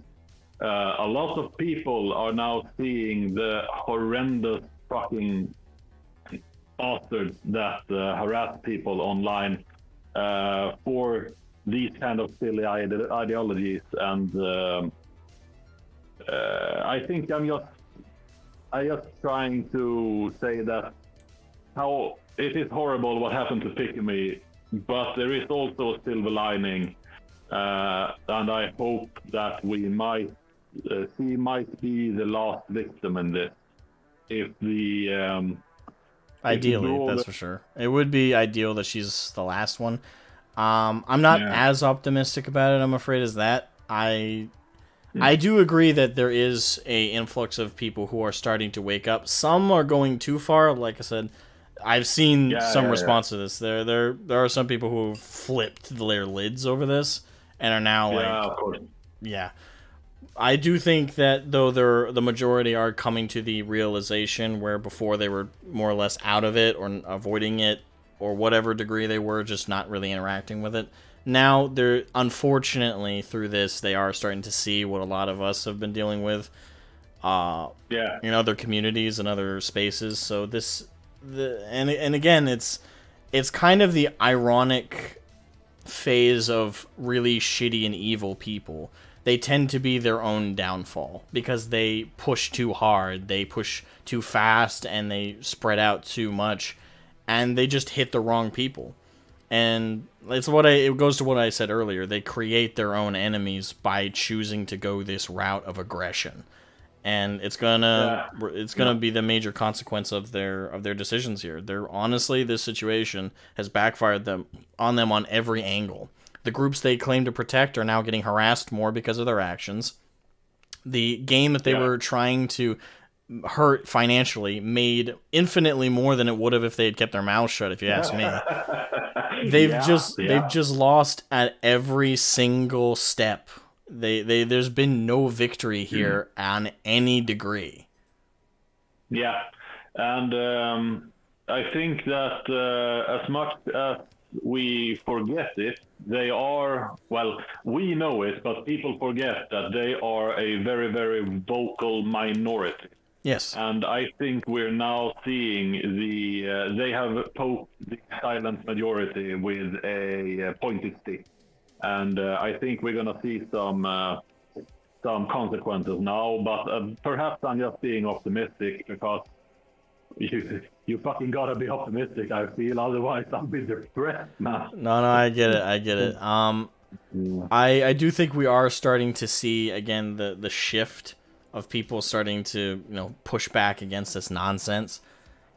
a lot of people are now seeing the horrendous fucking bastards that harass people online for these kind of silly ideologies. And I think I'm just trying to say that how it is horrible what happened to Pikamee, but there is also a silver lining, and I hope that we might she might be the last victim in this. If the Ideally, that's for sure. It would be ideal that she's the last one. I'm not as optimistic about it, I'm afraid, as that. I do agree that there is a influx of people who are starting to wake up. Some are going too far. Like I said, I've seen some response to this. There are some people who have flipped their lids over this and are now of course. Yeah. I do think that though the majority are coming to the realization where before they were more or less out of it or avoiding it or whatever degree they were, just not really interacting with it. Now they're unfortunately through this they are starting to see what a lot of us have been dealing with in other communities and other spaces. So and again it's kind of the ironic phase of really shitty and evil people. They tend to be their own downfall because they push too hard, they push too fast, and they spread out too much, and they just hit the wrong people. And it goes to what I said earlier. They create their own enemies by choosing to go this route of aggression, and it's gonna be the major consequence of their decisions here. Honestly, this situation has backfired on them on every angle. The groups they claim to protect are now getting harassed more because of their actions. The game that they were trying to hurt financially made infinitely more than it would have if they had kept their mouths shut, if you ask me. They've just lost at every single step. There's been no victory here on any degree. Yeah, and I think that as much as we forget it, they are, well, we know it, but people forget that they are a very, very vocal minority. Yes. And I think we're now seeing they have poked the silent majority with a pointed stick. and I think we're gonna see some consequences now. But perhaps I'm just being optimistic because you fucking gotta be optimistic. I feel otherwise I'll be depressed, man. No, I get it. I get it. I do think we are starting to see again the shift of people starting to push back against this nonsense,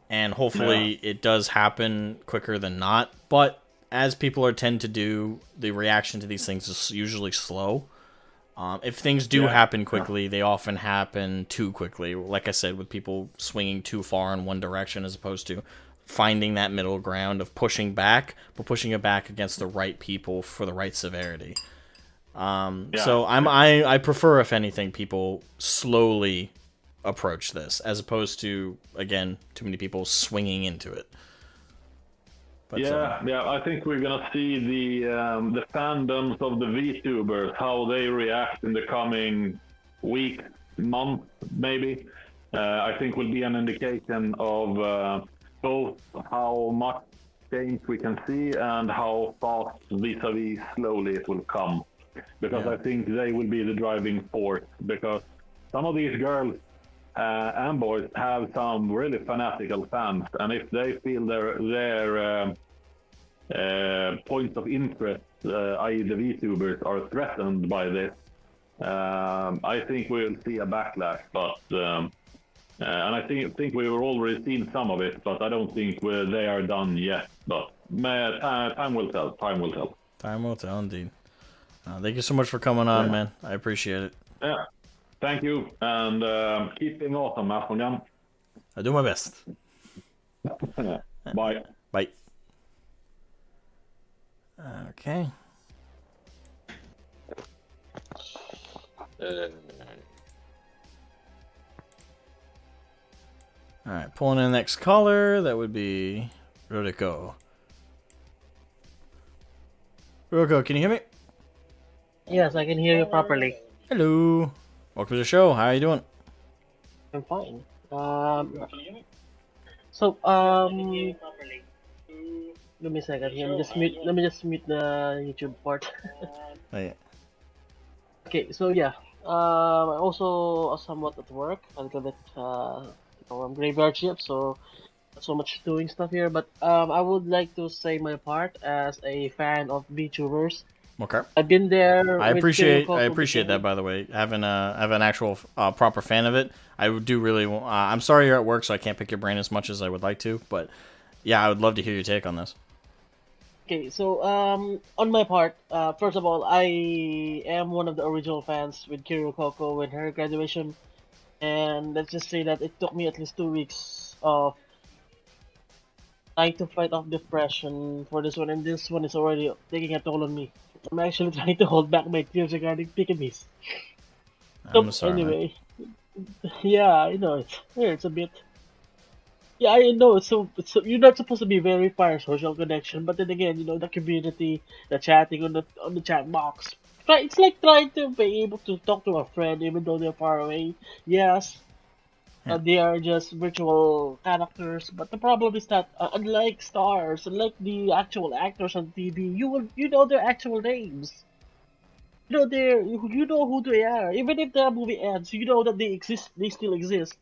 and hopefully it does happen quicker than not. But as people tend to do, the reaction to these things is usually slow. If things do happen quickly, they often happen too quickly. Like I said, with people swinging too far in one direction as opposed to finding that middle ground of pushing back, but pushing it back against the right people for the right severity. So I prefer, if anything, people slowly approach this as opposed to, again, too many people swinging into it. But, I think we're gonna see the fandoms of the VTubers, how they react in the coming week, month, maybe. I think will be an indication of both how much change we can see and how fast vis-a-vis slowly it will come. Because I think they will be the driving force. Because some of these girls and boys have some really fanatical fans, and if they feel their points of interest, i.e. the VTubers, are threatened by this, I think we'll see a backlash. But and I think we've already seen some of it, but I don't think they are done yet. But time will tell. Time will tell. Time will tell, indeed. Thank you so much for coming on, man. I appreciate it. Yeah. Thank you, and keep being awesome, Afghan. I'll do my best. Bye. Bye. Okay. Alright, pulling in the next caller. That would be Rodiko. Rodiko, can you hear me? Yes, I can hear you properly. Hello. Welcome to the show. How are you doing? I'm fine. Let me a second here. Let me just mute the YouTube part. Oh, yeah. Okay, so yeah. I'm also somewhat at work. A little bit, I'm graveyard shift, so not so much doing stuff here. But I would like to say my part as a fan of VTubers. Okay. I've been there. I appreciate that, by the way. Having an actual proper fan of it, I do really. I'm sorry you're at work, so I can't pick your brain as much as I would like to. But yeah, I would love to hear your take on this. Okay, so on my part, first of all, I am one of the original fans with Kiryu Coco with her graduation, and let's just say that it took me at least 2 weeks of trying to fight off depression for this one, and this one is already taking a toll on me. I'm actually trying to hold back my tears regarding Pikamee. I'm sorry. Anyway, yeah, I know it's a bit. Yeah, I know. So you're not supposed to be very far social connection, but then again, the community, the chatting on the chat box. It's like trying to be able to talk to a friend even though they're far away. Yes, they are just virtual characters, but the problem is that unlike stars, unlike the actual actors on TV, you know their actual names. You know who they are. Even if the movie ends, you know that they exist. They still exist.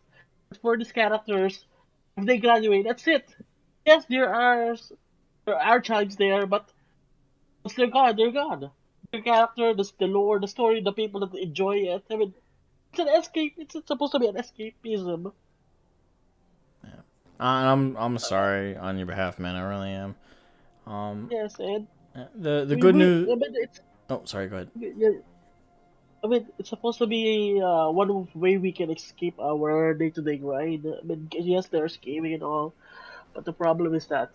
But for these characters, if they graduate, that's it. Yes, there are chimes there, but once they're gone, they're gone. The character, the lore, the story, the people that enjoy it. I mean, it's an escape. It's supposed to be an escapism. Yeah. I'm sorry on your behalf, man. I really am. Yes, and the good news. I mean, Oh, sorry. Go ahead. Yeah, I mean, it's supposed to be one way we can escape our day-to-day grind. I mean, yes, there's gaming and all, but the problem is that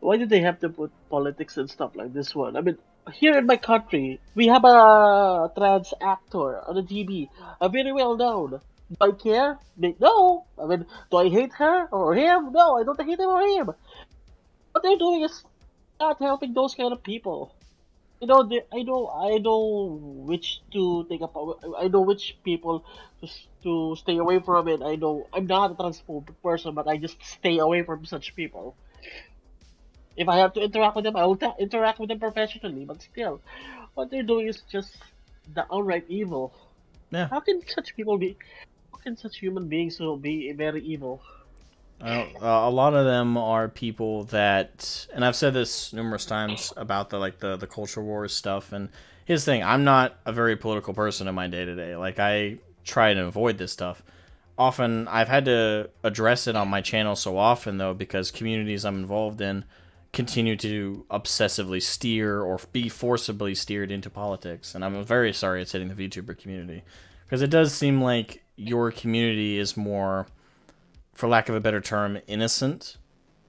why did they have to put politics and stuff like this one? I mean, here in my country, we have a trans actor on the TV, a very well known. Do I care? No. I mean, do I hate her or him? No, I don't hate him or him. What they're doing is not helping those kind of people. I know which to take up. I know which people to stay away from it. I know I'm not a transphobic person, but I just stay away from such people. If I have to interact with them, I will interact with them professionally. But still, What they're doing is just the outright evil. Yeah. How can such people be? How can such human beings so be very evil? A lot of them are people that, and I've said this numerous times about the culture wars stuff. And here's the thing: I'm not a very political person in my day to day. Like I try to avoid this stuff. Often I've had to address it on my channel so often though because communities I'm involved in continue to obsessively steer or be forcibly steered into politics, and I'm very sorry it's hitting the VTuber community because it does seem like your community is more, for lack of a better term, innocent.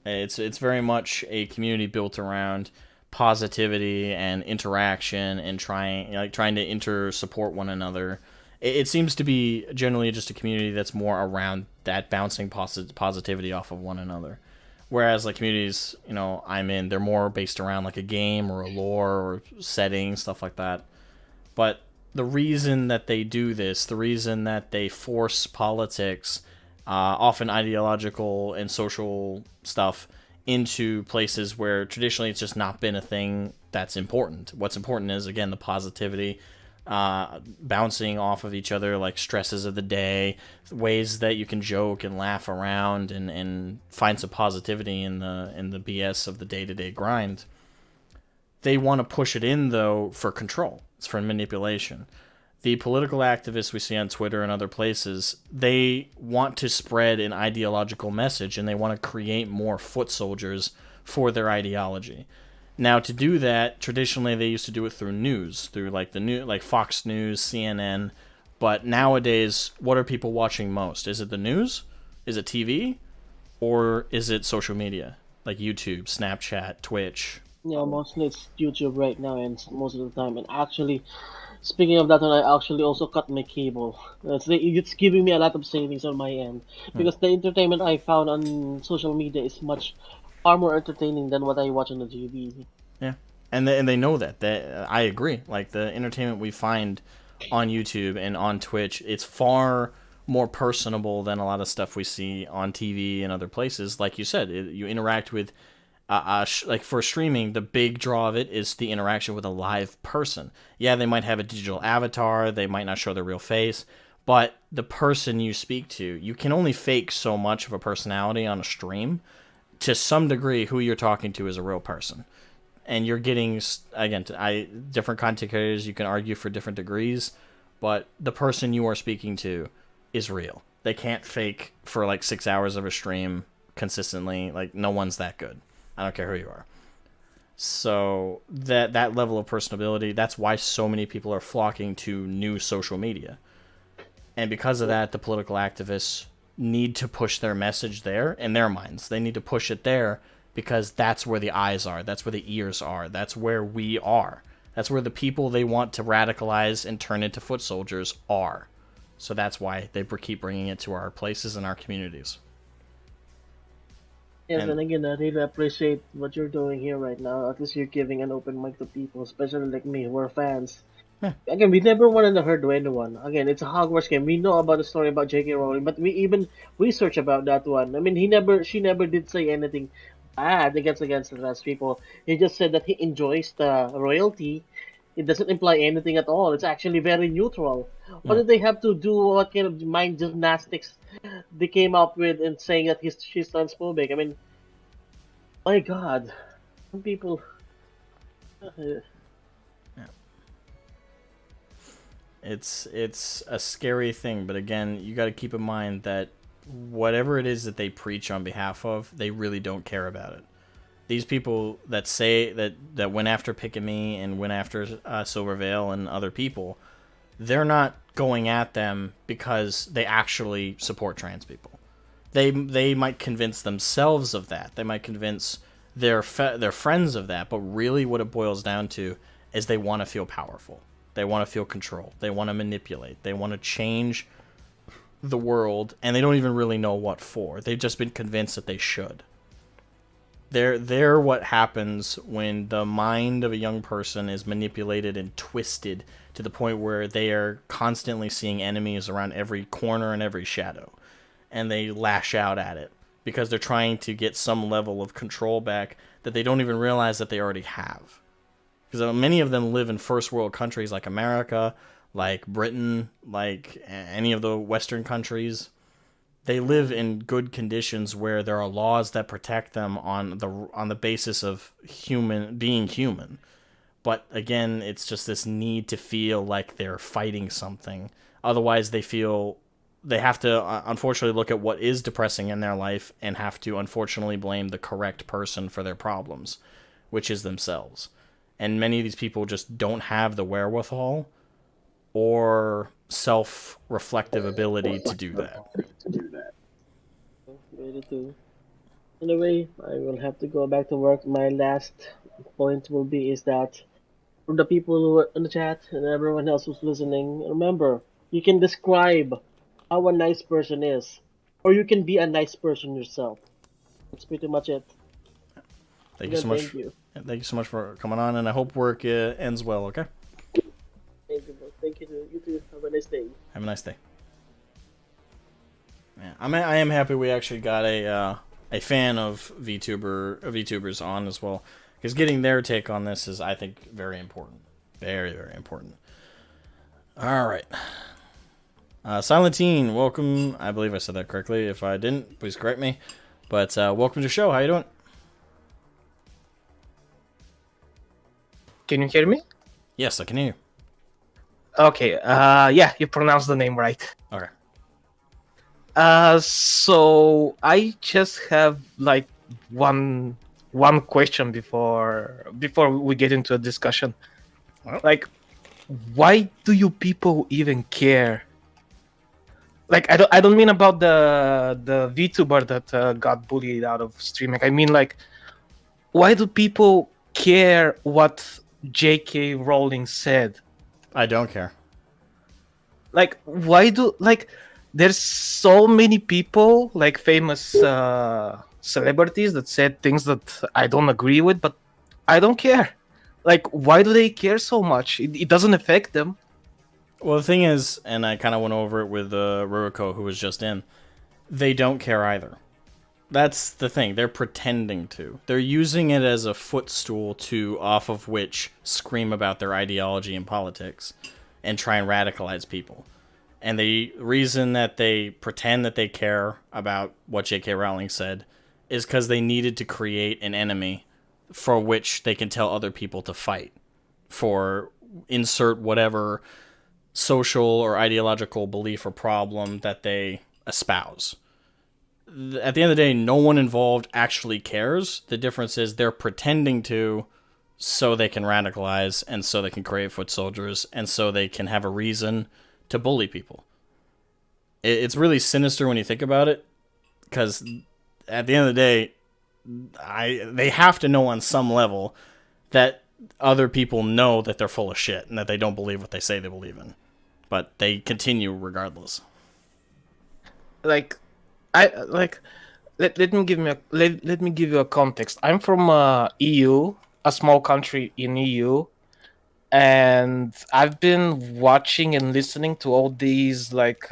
It's very much a community built around positivity and interaction and trying to support one another. It seems to be generally just a community that's more around that bouncing positivity off of one another. Whereas like communities, I'm in, they're more based around like a game or a lore or setting, stuff like that. But the reason that they do this, the reason that they force politics, often ideological and social stuff, into places where traditionally it's just not been a thing that's important. What's important is, again, the positivity, bouncing off of each other, like stresses of the day, ways that you can joke and laugh around and find some positivity in the BS of the day-to-day grind. They want to push it in, though, for control. It's for manipulation. The political activists we see on Twitter and other places, they want to spread an ideological message and they want to create more foot soldiers for their ideology. Now, to do that, traditionally they used to do it through news, through like Fox News, CNN. But nowadays, what are people watching most? Is it the news? Is it TV? Or is it social media? Like YouTube, Snapchat, Twitch? Yeah, mostly it's YouTube right now, and most of the time. And actually, speaking of that one, I actually also cut my cable. It's giving me a lot of savings on my end because the entertainment I found on social media is far more entertaining than what I watch on the TV. Yeah, and they know that. I agree. Like the entertainment we find on YouTube and on Twitch, it's far more personable than a lot of stuff we see on TV and other places. Like you said, you interact with. Like for streaming, the big draw of it is the interaction with a live person. Yeah, they might have a digital avatar, they might not show their real face, but the person you speak to, you can only fake so much of a personality on a stream. To some degree, who you're talking to is a real person. And you're getting, again, different content creators, you can argue for different degrees, but the person you are speaking to is real. They can't fake for like 6 hours of a stream consistently. Like, no one's that good. I don't care who you are. So that level of personability, that's why so many people are flocking to new social media. And because of that, the political activists need to push their message there in their minds. They need to push it there because that's where the eyes are. That's where the ears are. That's where we are. That's where the people they want to radicalize and turn into foot soldiers are. So that's why they keep bringing it to our places and our communities. Yes, and again, I really appreciate what you're doing here right now. At least you're giving an open mic to people, especially like me, who are fans. Again, we never wanted to hurt anyone. Again, it's a Hogwarts game. We know about the story about J.K. Rowling, but we even research about that one. I mean, she never did say anything bad against the last people. He just said that he enjoys the royalty. It doesn't imply anything at all. It's actually very neutral. What did they have to do? What kind of mind gymnastics they came up with in saying that she's transphobic? I mean, my God, some people. It's a scary thing, but again, you got to keep in mind that whatever it is that they preach on behalf of, they really don't care about it. These people that say that went after Pikamee and went after Silvervale and other people, they're not going at them because they actually support trans people. They might convince themselves of that. They might convince their friends of that. But really, what it boils down to is they want to feel powerful. They want to feel control. They want to manipulate. They want to change the world, and they don't even really know what for. They've just been convinced that they should. They're what happens when the mind of a young person is manipulated and twisted to the point where they are constantly seeing enemies around every corner and every shadow, and they lash out at it because they're trying to get some level of control back that they don't even realize that they already have. because many of them live in first world countries like America, like Britain, like any of the Western countries. They live in good conditions where there are laws that protect them on the basis of being human. But again, it's just this need to feel like they're fighting something. Otherwise, they have to unfortunately look at what is depressing in their life and have to unfortunately blame the correct person for their problems, which is themselves. And many of these people just don't have the wherewithal or self-reflective ability to do that. Really too. Anyway, I will have to go back to work. My last point will be is that for the people who are in the chat and everyone else who's listening, remember, you can describe how a nice person is, or you can be a nice person yourself. That's pretty much it. Thank you so much. Thank you. Thank you so much for coming on, and I hope work ends well. Okay. Thank you. Thank you. You too. Have a nice day. Have a nice day. Yeah, I am happy we actually got a fan of VTubers on as well, because getting their take on this is, I think, very important. Very, very important. All right. Silentine, welcome. I believe I said that correctly. If I didn't, please correct me. But welcome to the show. How you doing? Can you hear me? Yes, I can hear you. Okay. Yeah, you pronounced the name right. Okay. So I just have like one question before we get into a discussion. Well. Like, why do you people even care? Like, I don't mean about the VTuber that got bullied out of streaming. I mean, like, why do people care what J.K. Rowling said? I don't care. Like, why do, like, there's so many people, like famous celebrities that said things that I don't agree with, but I don't care. Like, why do they care so much? It doesn't affect them. Well, the thing is, and I kind of went over it with Ruriko, who was just in, they don't care either. That's the thing. They're pretending to. They're using it as a footstool to off of which scream about their ideology and politics and try and radicalize people. And the reason that they pretend that they care about what J.K. Rowling said is because they needed to create an enemy for which they can tell other people to fight for insert whatever social or ideological belief or problem that they espouse. At the end of the day, no one involved actually cares. The difference is they're pretending to so they can radicalize and so they can create foot soldiers and so they can have a reason to bully people. It's really sinister when you think about it, because at the end of the day, they have to know on some level that other people know that they're full of shit and that they don't believe what they say they believe in. But they continue regardless. Like, let me give you a context. I'm from EU, a small country in EU, and I've been watching and listening to all these like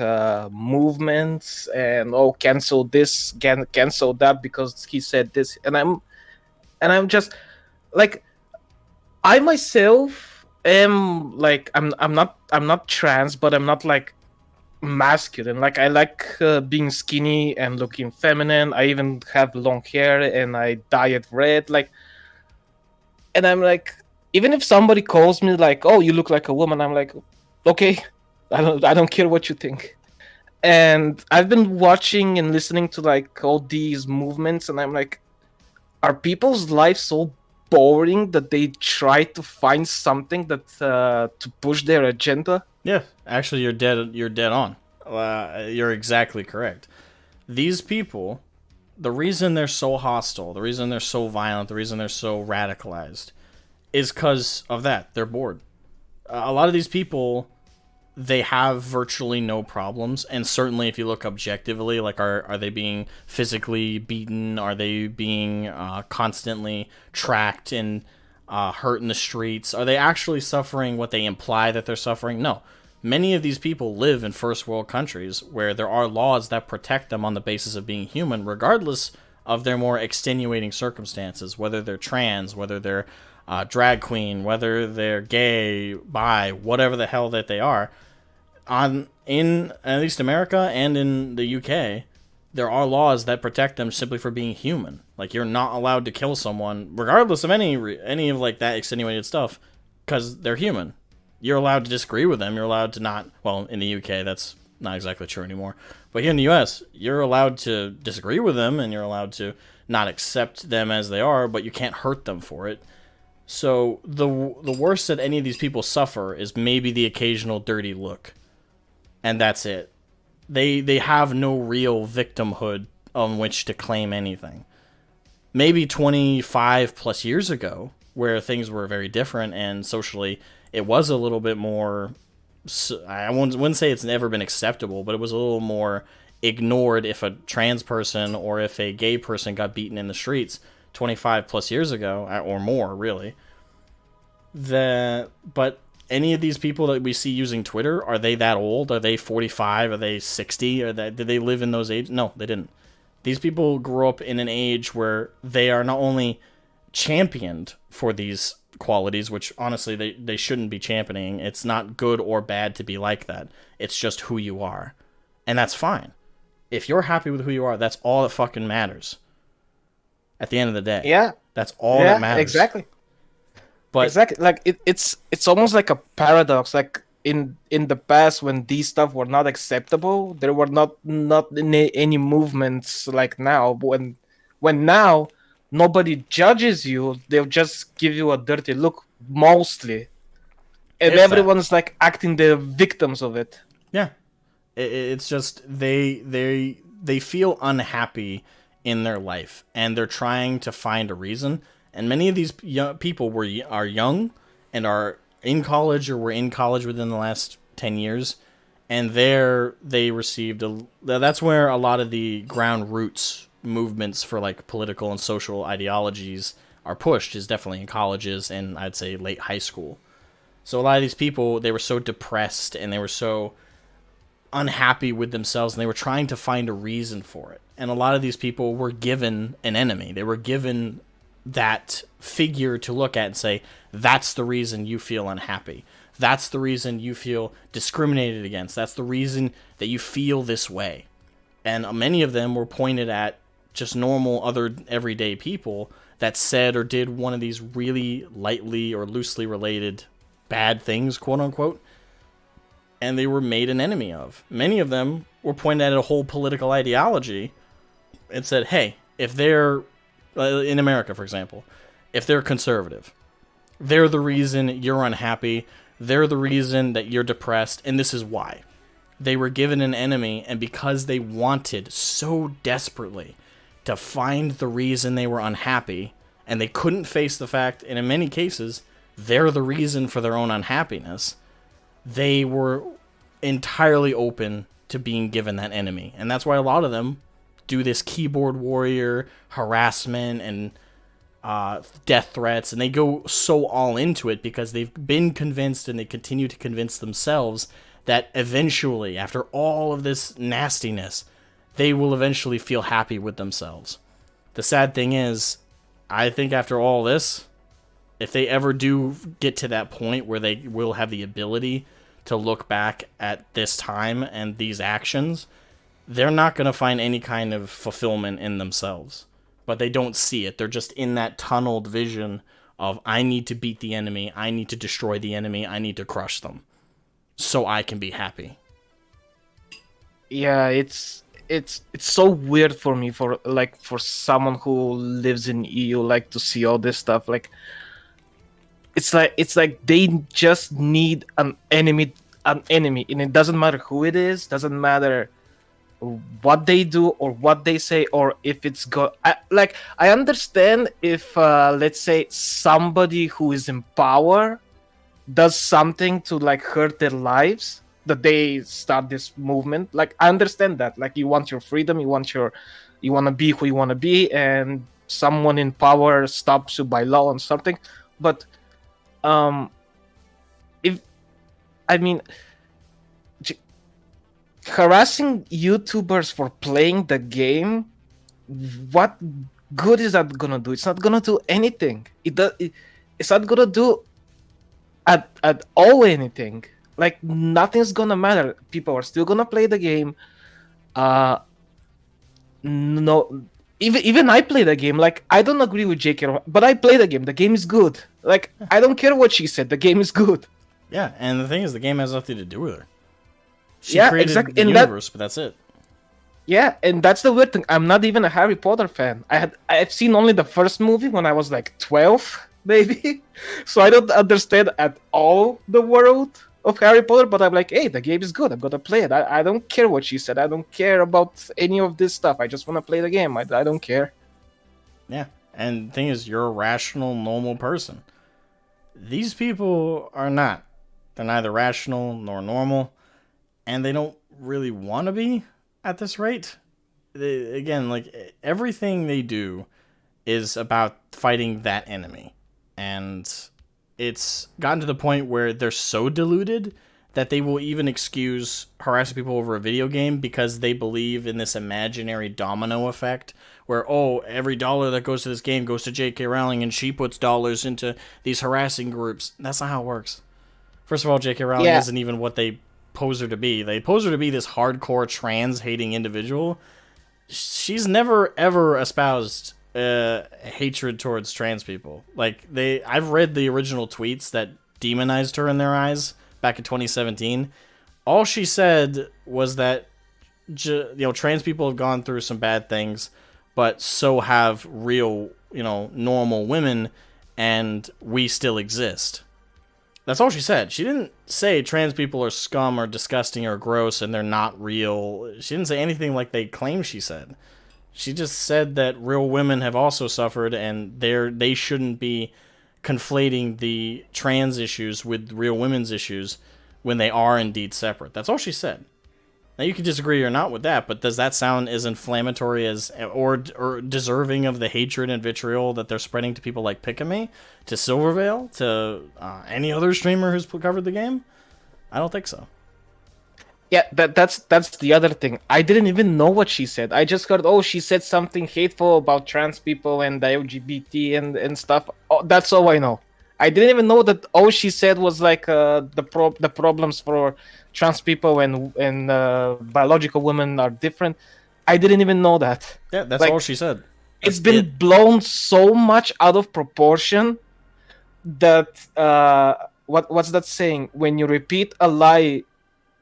movements and cancel this, cancel that because he said this, and I'm just like, I myself am like, I'm not trans, but I'm not like masculine. Like, I like being skinny and looking feminine. I even have long hair and I dye it red. Like, and I'm like, even if somebody calls me like, "Oh, you look like a woman," I'm like, okay, I don't care what you think. And I've been watching and listening to like all these movements, and I'm like, are people's lives so boring that they try to find something that to push their agenda? Yeah, actually, you're dead on. You're exactly correct. These people, the reason they're so hostile, the reason they're so violent, the reason they're so radicalized is because of that. They're bored. A lot of these people, they have virtually no problems, and certainly if you look objectively, like are they being physically beaten? Are they being constantly tracked and hurt in the streets? Are they actually suffering what they imply that they're suffering? No. Many of these people live in first world countries where there are laws that protect them on the basis of being human, regardless of their more extenuating circumstances, whether they're trans, whether they're drag queen, whether they're gay, bi, whatever the hell that they are, in at least America and in the UK, there are laws that protect them simply for being human. Like, you're not allowed to kill someone, regardless of any of like that extenuated stuff, because they're human. You're allowed to disagree with them. You're allowed to not. Well, in the UK, that's not exactly true anymore. But here in the US, you're allowed to disagree with them, and you're allowed to not accept them as they are, but you can't hurt them for it. So the worst that any of these people suffer is maybe the occasional dirty look, and that's it. They have no real victimhood on which to claim anything. Maybe 25 plus years ago, where things were very different and socially it was a little bit more, I wouldn't say it's never been acceptable, but it was a little more ignored if a trans person or if a gay person got beaten in the streets 25 plus years ago, or more, really. But any of these people that we see using Twitter, are they that old? Are they 45? Are they 60? Did they live in those ages? No, they didn't. These people grew up in an age where they are not only championed for these qualities, which honestly they shouldn't be championing. It's not good or bad to be like that. It's just who you are. And that's fine. If you're happy with who you are, that's all that fucking matters. At the end of the day. Yeah. That's all that matters. Exactly. But exactly. Like it's almost like a paradox. Like in the past, when these stuff were not acceptable, there were not any movements like now. But when now nobody judges you, they'll just give you a dirty look mostly, and everyone's like acting the victims of it. Yeah, it's just they feel unhappy in their life, and they're trying to find a reason. And many of these people are young and are in college or were in college within the last 10 years. And they received that's where a lot of the ground roots movements for like political and social ideologies are pushed, is definitely in colleges and I'd say late high school. So a lot of these people, they were so depressed and they were so unhappy with themselves, and they were trying to find a reason for it. And a lot of these people were given an enemy. They were given that figure to look at and say, that's the reason you feel unhappy. That's the reason you feel discriminated against. That's the reason that you feel this way. And many of them were pointed at just normal, other everyday people that said or did one of these really lightly or loosely related bad things, quote unquote, and they were made an enemy of. Many of them were pointed at a whole political ideology and said, hey, if they're, in America, for example, if they're conservative, they're the reason you're unhappy, they're the reason that you're depressed, and this is why. They were given an enemy, and because they wanted so desperately to find the reason they were unhappy, and they couldn't face the fact, and in many cases, they're the reason for their own unhappiness, they were entirely open to being given that enemy. And that's why a lot of them do this keyboard warrior harassment and death threats, and they go so all into it because they've been convinced, and they continue to convince themselves, that eventually, after all of this nastiness, they will eventually feel happy with themselves. The sad thing is, I think after all this, if they ever do get to that point where they will have the ability to look back at this time and these actions, they're not going to find any kind of fulfillment in themselves. But they don't see it. They're just in that tunneled vision of, I need to beat the enemy, I need to destroy the enemy, I need to crush them, so I can be happy. Yeah, it's so weird for me, for someone who lives in EU, like, to see all this stuff. Like, it's like they just need an enemy, and it doesn't matter who it is, doesn't matter what they do or what they say, or if it's I understand if let's say somebody who is in power does something to like hurt their lives, that they start this movement. Like, I understand that, like, you want your freedom, you want to be who you want to be, and someone in power stops you by law and something. But harassing YouTubers for playing the game, what good is that gonna do? It's not gonna do anything. it's not gonna do at all anything. Like nothing's gonna matter. People are still gonna play the game. No, even I play the game. Like I don't agree with J.K., but I play the game. The game is good. Like I don't care what she said. The game is good. Yeah, and the thing is, the game has nothing to do with her. She Yeah, created exactly. the And universe, but that's it. Yeah, and that's the weird thing. I'm not even a Harry Potter fan. I've seen only the first movie when I was like 12, maybe. So I don't understand at all the world of Harry Potter, but I'm like, hey, the game is good. I'm gonna play it. I don't care what she said. I don't care about any of this stuff. I just wanna play the game. I don't care. Yeah, and the thing is, you're a rational, normal person. These people are not. They're neither rational nor normal, and they don't really want to be at this rate. Again, like everything they do is about fighting that enemy, and it's gotten to the point where they're so deluded that they will even excuse harassing people over a video game because they believe in this imaginary domino effect where, oh, every dollar that goes to this game goes to J.K. Rowling and she puts dollars into these harassing groups. That's not how it works. First of all, J.K. Rowling isn't even what they pose her to be. They pose her to be this hardcore trans-hating individual. She's never, ever espoused hatred towards trans people. Like, I've read the original tweets that demonized her in their eyes back in 2017. All she said was that, trans people have gone through some bad things, but so have real, normal women, and we still exist. That's all she said. She didn't say trans people are scum or disgusting or gross and they're not real. She didn't say anything like they claim she said. She just said that real women have also suffered and they shouldn't be conflating the trans issues with real women's issues when they are indeed separate. That's all she said. Now you can disagree or not with that, but does that sound as inflammatory as or deserving of the hatred and vitriol that they're spreading to people like Pikamee, to Silvervale, to any other streamer who's covered the game? I don't think so. Yeah, that's the other thing. I didn't even know what she said. I just heard, she said something hateful about trans people and the LGBT and stuff. Oh, that's all I know. I didn't even know that all she said was like the problems for trans people and biological women are different. I didn't even know that. Yeah, that's like, all she said. It's been blown so much out of proportion that what's that saying? When you repeat a lie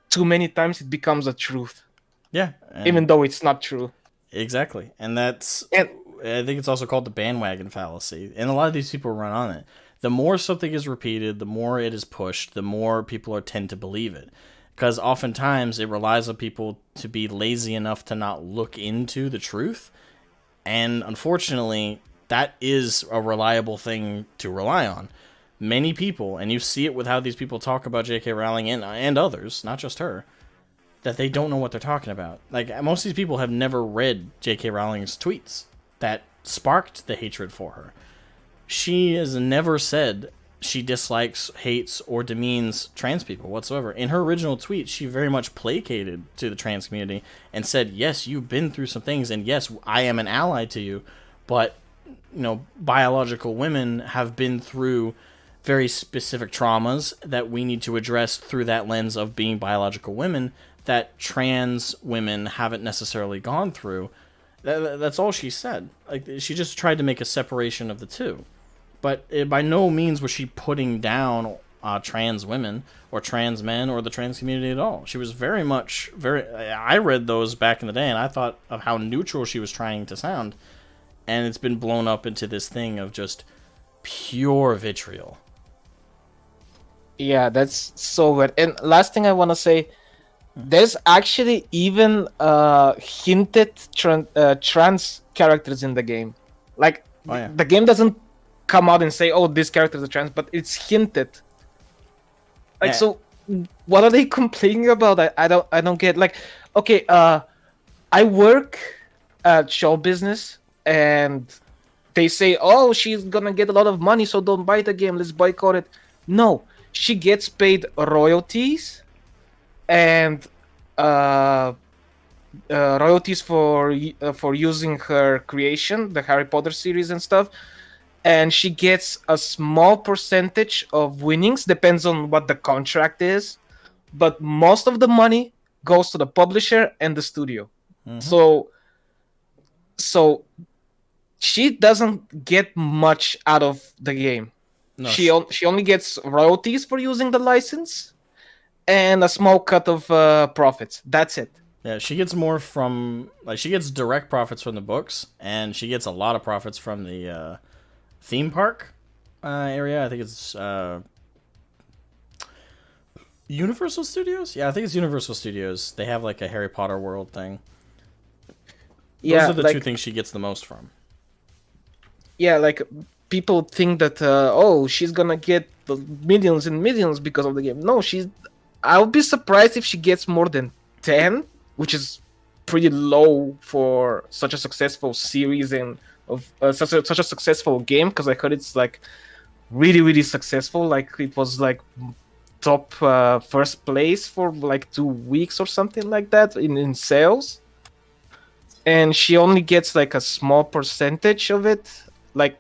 too many times, it becomes a truth. Yeah, even though it's not true. Exactly, and I think it's also called the bandwagon fallacy, and a lot of these people run on it. The more something is repeated, the more it is pushed, the more people tend to believe it. Because oftentimes it relies on people to be lazy enough to not look into the truth. And unfortunately, that is a reliable thing to rely on. Many people, and you see it with how these people talk about J.K. Rowling and others, not just her, that they don't know what they're talking about. Like, most of these people have never read J.K. Rowling's tweets that sparked the hatred for her. She has never said she dislikes, hates, or demeans trans people whatsoever. In her original tweet, she very much placated to the trans community and said, yes, you've been through some things, and yes, I am an ally to you, but, biological women have been through very specific traumas that we need to address through that lens of being biological women that trans women haven't necessarily gone through. That's all she said. Like, she just tried to make a separation of the two. But by no means was she putting down trans women or trans men or the trans community at all. She was very much I read those back in the day, and I thought of how neutral she was trying to sound. And it's been blown up into this thing of just pure vitriol. Yeah, that's so weird. And last thing I want to say, there's actually even hinted trans characters in the game. Like, the game doesn't come out and say, this character is trans, but it's hinted. Like, so what are they complaining about? I don't get. Like, okay, I work at show business, and they say, she's gonna get a lot of money, so don't buy the game, let's boycott it. No, she gets paid royalties and royalties for using her creation, the Harry Potter series and stuff. and she gets a small percentage of winnings, depends on what the contract is, but most of the money goes to the publisher and the studio. So so she doesn't get much out of the game. No, She only gets royalties for using the license and a small cut of profits. That's it. yeah, she gets more from she gets direct profits from the books, and she gets a lot of profits from the theme park area. I think it's Universal Studios. Yeah, I think it's Universal Studios. They have like a Harry Potter world thing. Those are the two things she gets the most from. Yeah, like people think that oh, she's gonna get millions and millions because of the game. No, I'll be surprised if she gets more than 10, which is pretty low for such a successful series and of such a successful game. Because I heard it's like really successful. Like it was like top first place for like 2 weeks or something like that in sales. And she only gets like a small percentage of it, like,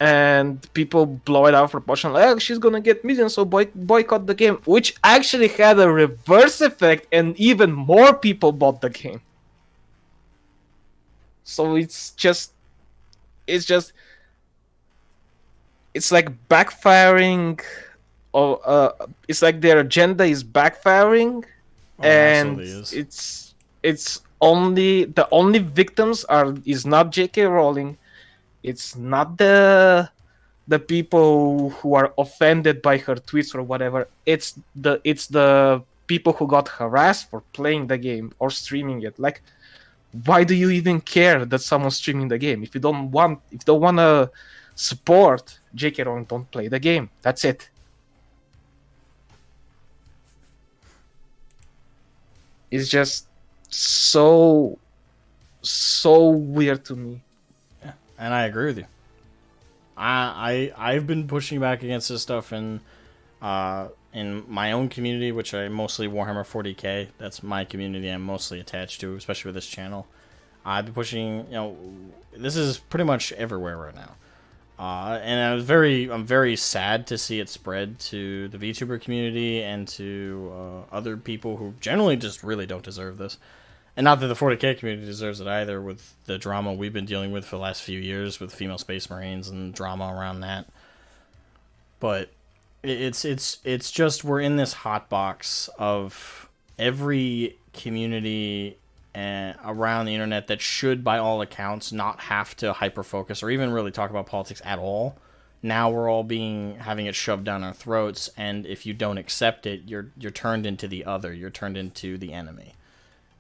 and people blow it out of proportion. Like, oh, she's gonna get millions, so boycott the game, which actually had a reverse effect, and even more people bought the game. So it's like backfiring. It's like their agenda is backfiring, and it's only the only victims is not J.K. Rowling. It's not the people who are offended by her tweets or whatever. It's the people who got harassed for playing the game or streaming it. Like, why do you even care that someone's streaming the game? If you don't want to support J.K. Rowling, don't play the game. That's it. It's just so weird to me. Yeah, and I agree with you. I've been pushing back against this stuff in my own community, which I mostly Warhammer 40k. That's my community I'm mostly attached to, especially with this channel. I've been pushing, this is pretty much everywhere right now. And I'm very sad to see it spread to the VTuber community and to other people who generally just really don't deserve this. And not that the 40k community deserves it either, with the drama we've been dealing with for the last few years with female space marines and drama around that. But it's just we're in this hot box of every community around the internet that should, by all accounts, not have to hyper focus or even really talk about politics at all. Now we're all having it shoved down our throats, and if you don't accept it, you're turned into the other. You're turned into the enemy.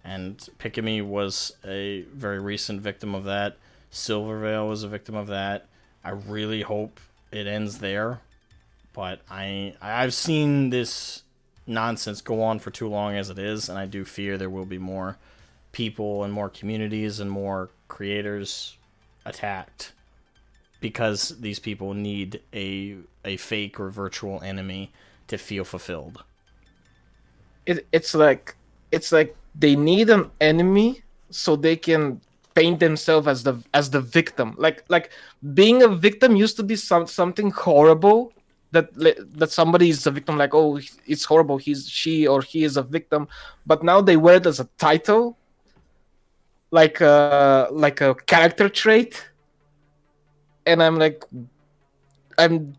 And Pikamee was a very recent victim of that. Silvervale was a victim of that. I really hope it ends there, but I've seen this nonsense go on for too long as it is, and I do fear there will be more people and more communities and more creators attacked because these people need a fake or virtual enemy to feel fulfilled. It's like they need an enemy so they can paint themselves as the victim. Like being a victim used to be something horrible, that somebody is a victim, like, oh, it's horrible, she or he is a victim. But now they wear it as a title, like a character trait, and I'm like, I'm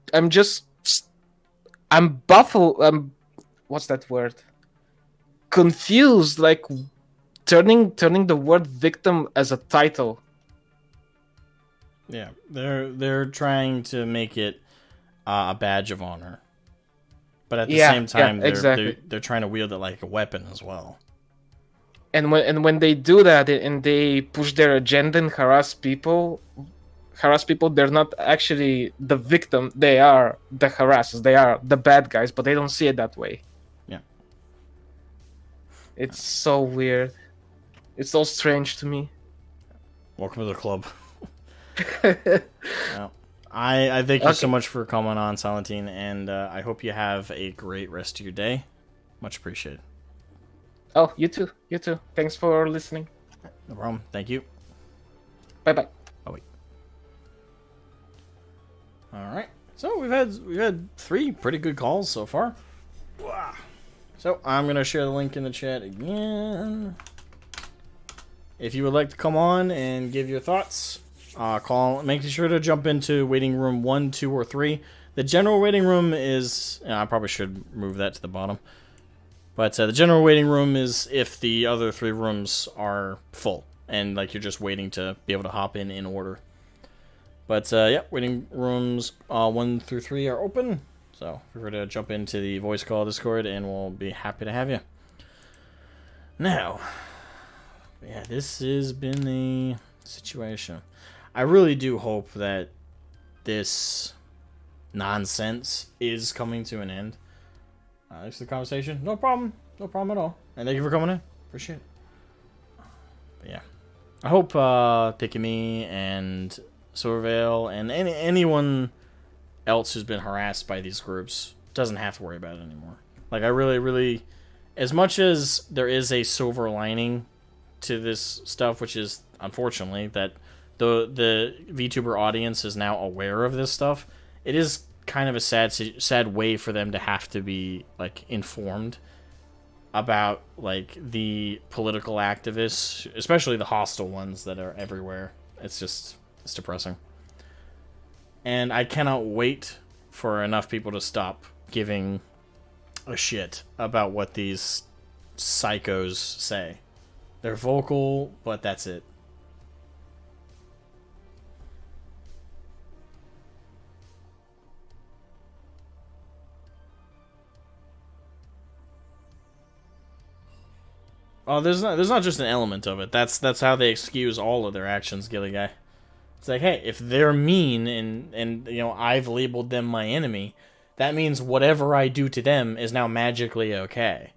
baffled. What's that word? Confused, like turning the word victim as a title. Yeah, they're trying to make it a badge of honor, but at the same time, they're trying to wield it like a weapon as well. And when they do that and they push their agenda and harass people, they're not actually the victim. They are the harassers. They are the bad guys, but they don't see it that way. Yeah. It's so weird. It's so strange to me. Welcome to the club. Well, I thank you so much for coming on, Salentine, and I hope you have a great rest of your day. Much appreciated. Oh, you too. You too. Thanks for listening. No problem. Thank you. Bye-bye. Bye-bye. All right. So we've had 3 pretty good calls so far. So I'm gonna share the link in the chat again. If you would like to come on and give your thoughts, make sure to jump into waiting room 1, 2, or 3. The general waiting room is... I probably should move that to the bottom. But the general waiting room is if the other 3 rooms are full. And like you're just waiting to be able to hop in order. But yeah, waiting rooms 1 through 3 are open. So feel free to jump into the voice call Discord and we'll be happy to have you. Now, yeah, this has been the situation. I really do hope that this nonsense is coming to an end. Thanks for the conversation. No problem. No problem at all. And thank you for coming in. Appreciate it. But yeah. I hope Pikamee and Silvervale and anyone else who's been harassed by these groups doesn't have to worry about it anymore. Like, I really... As much as there is a silver lining to this stuff, which is, unfortunately, that the VTuber audience is now aware of this stuff, it is kind of a sad way for them to have to be like informed about like the political activists, especially the hostile ones that are everywhere. It's depressing. And I cannot wait for enough people to stop giving a shit about what these psychos say. They're vocal, but that's it. Oh, there's not just an element of it. That's how they excuse all of their actions, Gilly Guy. It's like, hey, if they're mean and you know I've labeled them my enemy, that means whatever I do to them is now magically okay.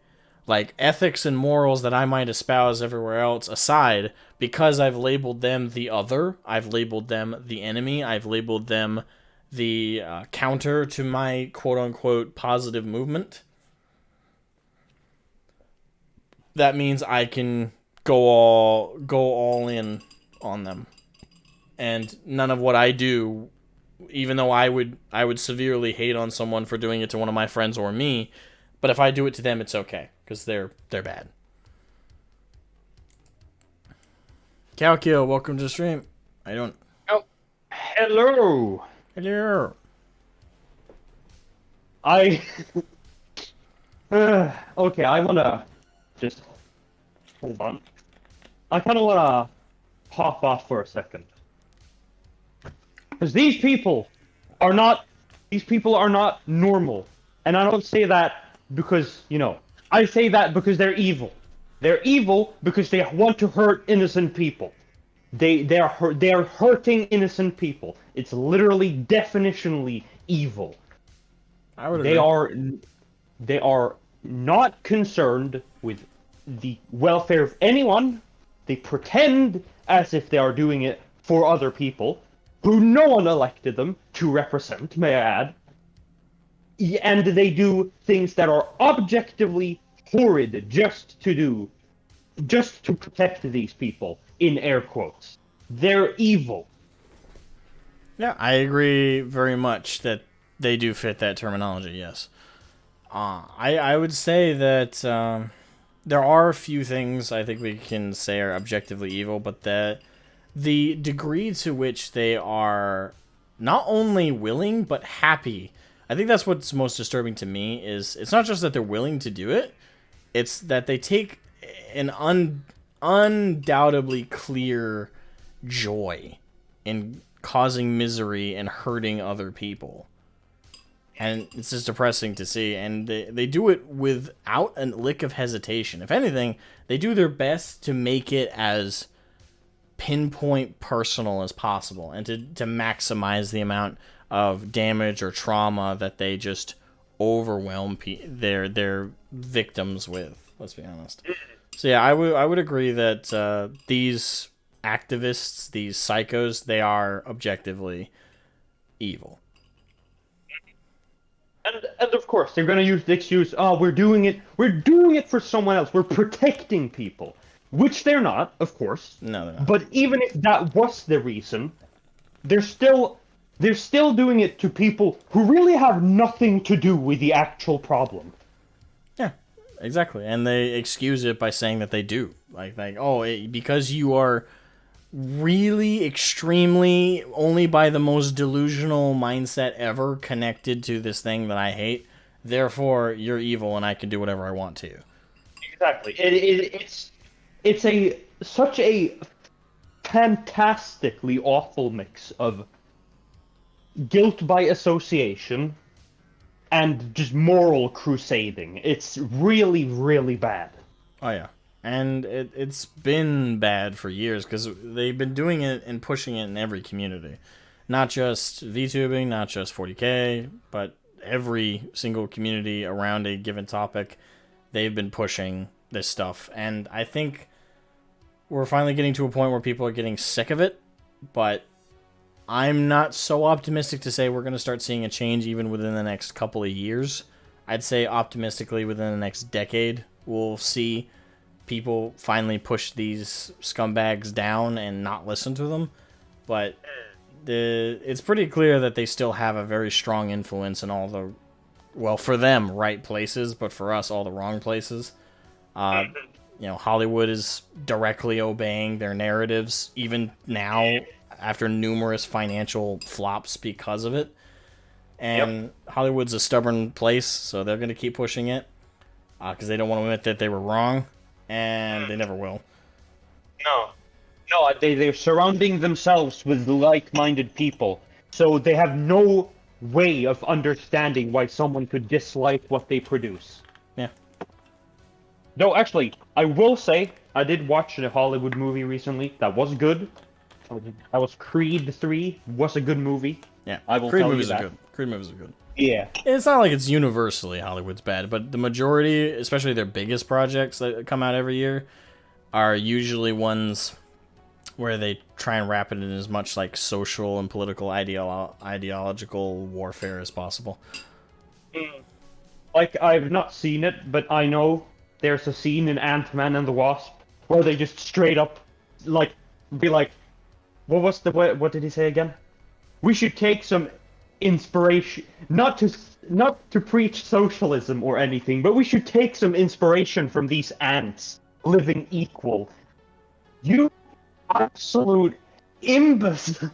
Like ethics and morals that I might espouse everywhere else aside, because I've labeled them the other, I've labeled them the enemy, I've labeled them the counter to my quote-unquote positive movement. That means I can go all in on them. And none of what I do, even though I would severely hate on someone for doing it to one of my friends or me, but if I do it to them, it's okay, because they're bad. Calcio, welcome to the stream. How you doing? Oh, hello. Hello. Okay, I wanna just hold on. I kind of wanna pop off for a second, because these people are not normal, and I don't say that because I say that because they're evil. They're evil because they want to hurt innocent people. They are hurting innocent people. It's literally definitionally evil. I would agree. They are not concerned with the welfare of anyone. They pretend as if they are doing it for other people, who no one elected them to represent, may I add. And they do things that are objectively horrid just to protect these people, in air quotes. They're evil. Yeah, I agree very much that they do fit that terminology, yes. I would say that there are a few things I think we can say are objectively evil, but the degree to which they are not only willing, but happy. I think that's what's most disturbing to me, is it's not just that they're willing to do it, it's that they take an undoubtedly clear joy in causing misery and hurting other people. And it's just depressing to see, and they do it without a lick of hesitation. If anything, they do their best to make it as pinpoint personal as possible, and to maximize the amount of damage or trauma that they just overwhelm their victims with. Let's be honest. So yeah, I would agree that these activists, these psychos, they are objectively evil. And of course, they're going to use the excuse, oh, we're doing it for someone else. We're protecting people. Which they're not, of course. No, they're not. But even if that was the reason, they're still they're still doing it to people who really have nothing to do with the actual problem. Yeah, exactly. And they excuse it by saying that they do. Because you are really extremely, only by the most delusional mindset ever, connected to this thing that I hate, therefore you're evil and I can do whatever I want to you. Exactly. It's such a fantastically awful mix of guilt by association and just moral crusading. It's really, really bad. Oh yeah. And it's been bad for years because they've been doing it and pushing it in every community. Not just VTubing, not just 40K, but every single community around a given topic, they've been pushing this stuff. And I think we're finally getting to a point where people are getting sick of it, but I'm not so optimistic to say we're going to start seeing a change even within the next couple of years. I'd say optimistically within the next decade, we'll see people finally push these scumbags down and not listen to them. But it's pretty clear that they still have a very strong influence in all the, well, for them, right places, but for us, all the wrong places. Hollywood is directly obeying their narratives, even now, after numerous financial flops because of it. And Hollywood's a stubborn place, so they're going to keep pushing it because they don't want to admit that they were wrong, and they never will. No, they're surrounding themselves with like-minded people, so they have no way of understanding why someone could dislike what they produce. Yeah. No, actually, I will say, I did watch a Hollywood movie recently that was good. That was Creed 3, was a good movie. Yeah, I will Creed tell you movies that. are good. Creed movies are good. Yeah. It's not like it's universally Hollywood's bad, but the majority, especially their biggest projects that come out every year, are usually ones where they try and wrap it in as much like social and political ideological warfare as possible. Like, I've not seen it, but I know there's a scene in Ant-Man and the Wasp where they just straight up, be like, what did he say again? We should take some inspiration, not to preach socialism or anything, but we should take some inspiration from these ants living equal. You absolute imbecile.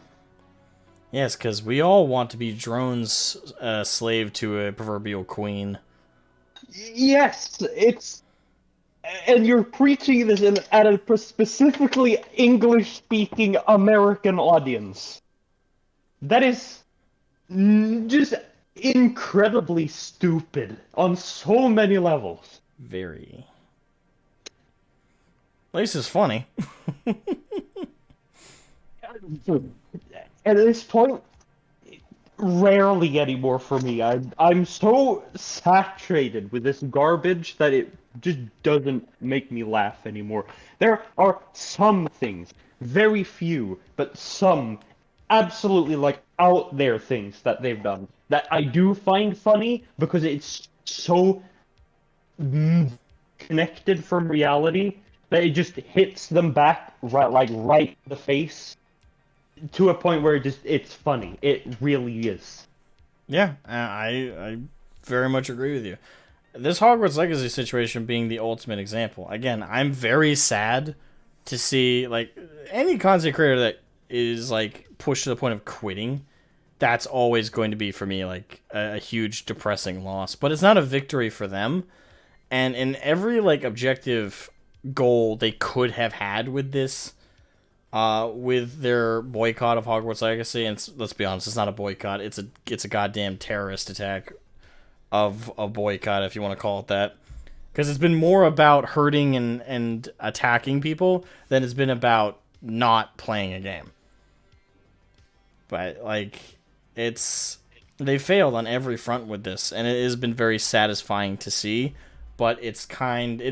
Yes, because we all want to be drones, slave to a proverbial queen. Yes, and you're preaching this at a specifically English-speaking American audience. That is just incredibly stupid on so many levels. Very. At least it's funny. At this point, rarely anymore for me. I'm so saturated with this garbage that it just doesn't make me laugh anymore. There are some things, very few, but some absolutely out there things that they've done that I do find funny because it's so connected from reality that it just hits them back right in the face to a point where it's funny. It really is. Yeah, I very much agree with you. This Hogwarts Legacy situation being the ultimate example. Again, I'm very sad to see any content creator that is pushed to the point of quitting. That's always going to be for me a huge depressing loss. But it's not a victory for them. And in every objective goal they could have had with this, with their boycott of Hogwarts Legacy, and let's be honest, it's not a boycott. It's a goddamn terrorist attack of a boycott, if you want to call it that. Because it's been more about hurting and attacking people than it's been about not playing a game. But they failed on every front with this, and it has been very satisfying to see. But it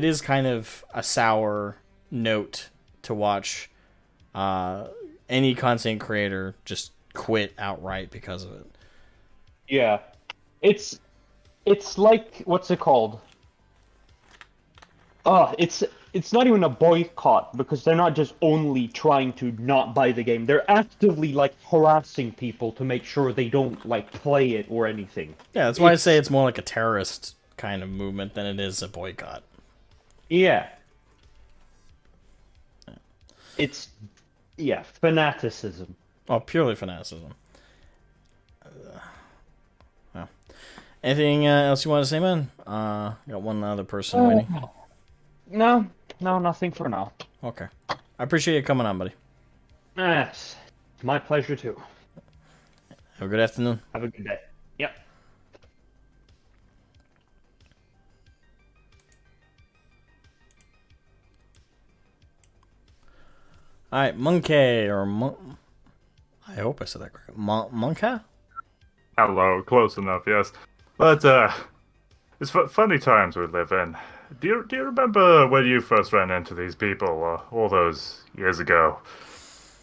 is kind of a sour note to watch any content creator just quit outright because of it. Yeah, it's like, what's it called? It's it's not even a boycott because they're not just only trying to not buy the game. They're actively like harassing people to make sure they don't like play it or anything. Yeah, that's why I say it's more like a terrorist kind of movement than it is a boycott. Yeah. It's fanaticism. Oh, purely fanaticism. Well, anything else you want to say, man? Got one other person waiting. No, nothing for now. Okay. I appreciate you coming on, buddy. Yes, my pleasure too. Have a good afternoon. Have a good day. Yep. All right, Monkey or I hope I said that correct. Monkey? Hello, close enough, yes. But, it's funny times we live in. Do you remember when you first ran into these people all those years ago?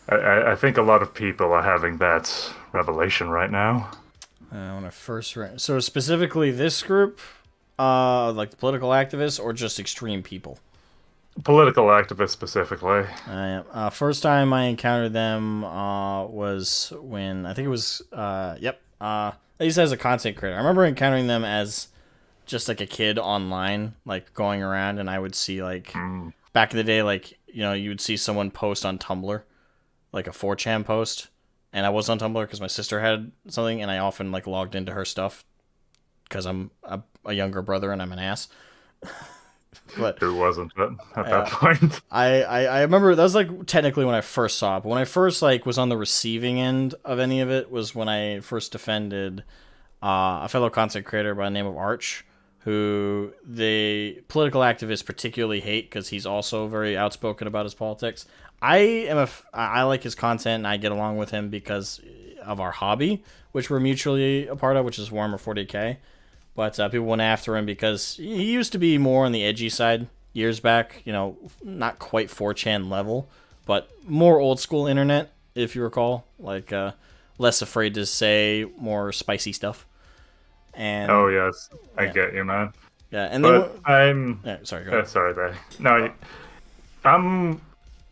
I think a lot of people are having that revelation right now. When I first ran... So specifically this group, like the political activists, or just extreme people? Political activists specifically. First time I encountered them was when, I think it was, at least as a content creator. I remember encountering them as just like a kid online, like going around, and I would see like, back in the day, like, you know, you would see someone post on Tumblr, like a 4chan post, and I was on Tumblr because my sister had something, and I often like logged into her stuff because I'm a younger brother and I'm an ass. But who wasn't at that point? I remember that was like technically when I first saw it, but when I first like was on the receiving end of any of it was when I first defended a fellow content creator by the name of Arch, who the political activists particularly hate because he's also very outspoken about his politics. I like his content and I get along with him because of our hobby, which we're mutually a part of, which is Warhammer 40k. But people went after him because he used to be more on the edgy side years back, you know, not quite 4chan level, but more old school internet, if you recall, like less afraid to say more spicy stuff. And Oh yes, I get you, man. yeah, and But sorry, go ahead. sorry there. No, I'm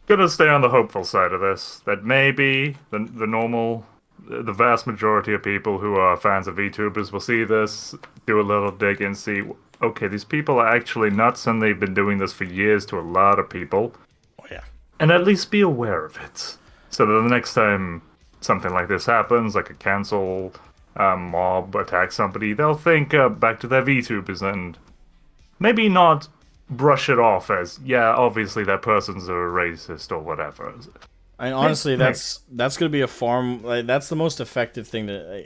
gonna stay on the hopeful side of this. That maybe the vast majority of people who are fans of VTubers will see this, do a little dig and see, okay, these people are actually nuts and they've been doing this for years to a lot of people. Oh yeah. And at least be aware of it. So that the next time something like this happens, like a cancel mob attacks somebody, they'll think back to their VTubers and maybe not brush it off as, yeah, obviously that person's a racist or whatever. I mean, honestly, that's going to be that's the most effective thing to.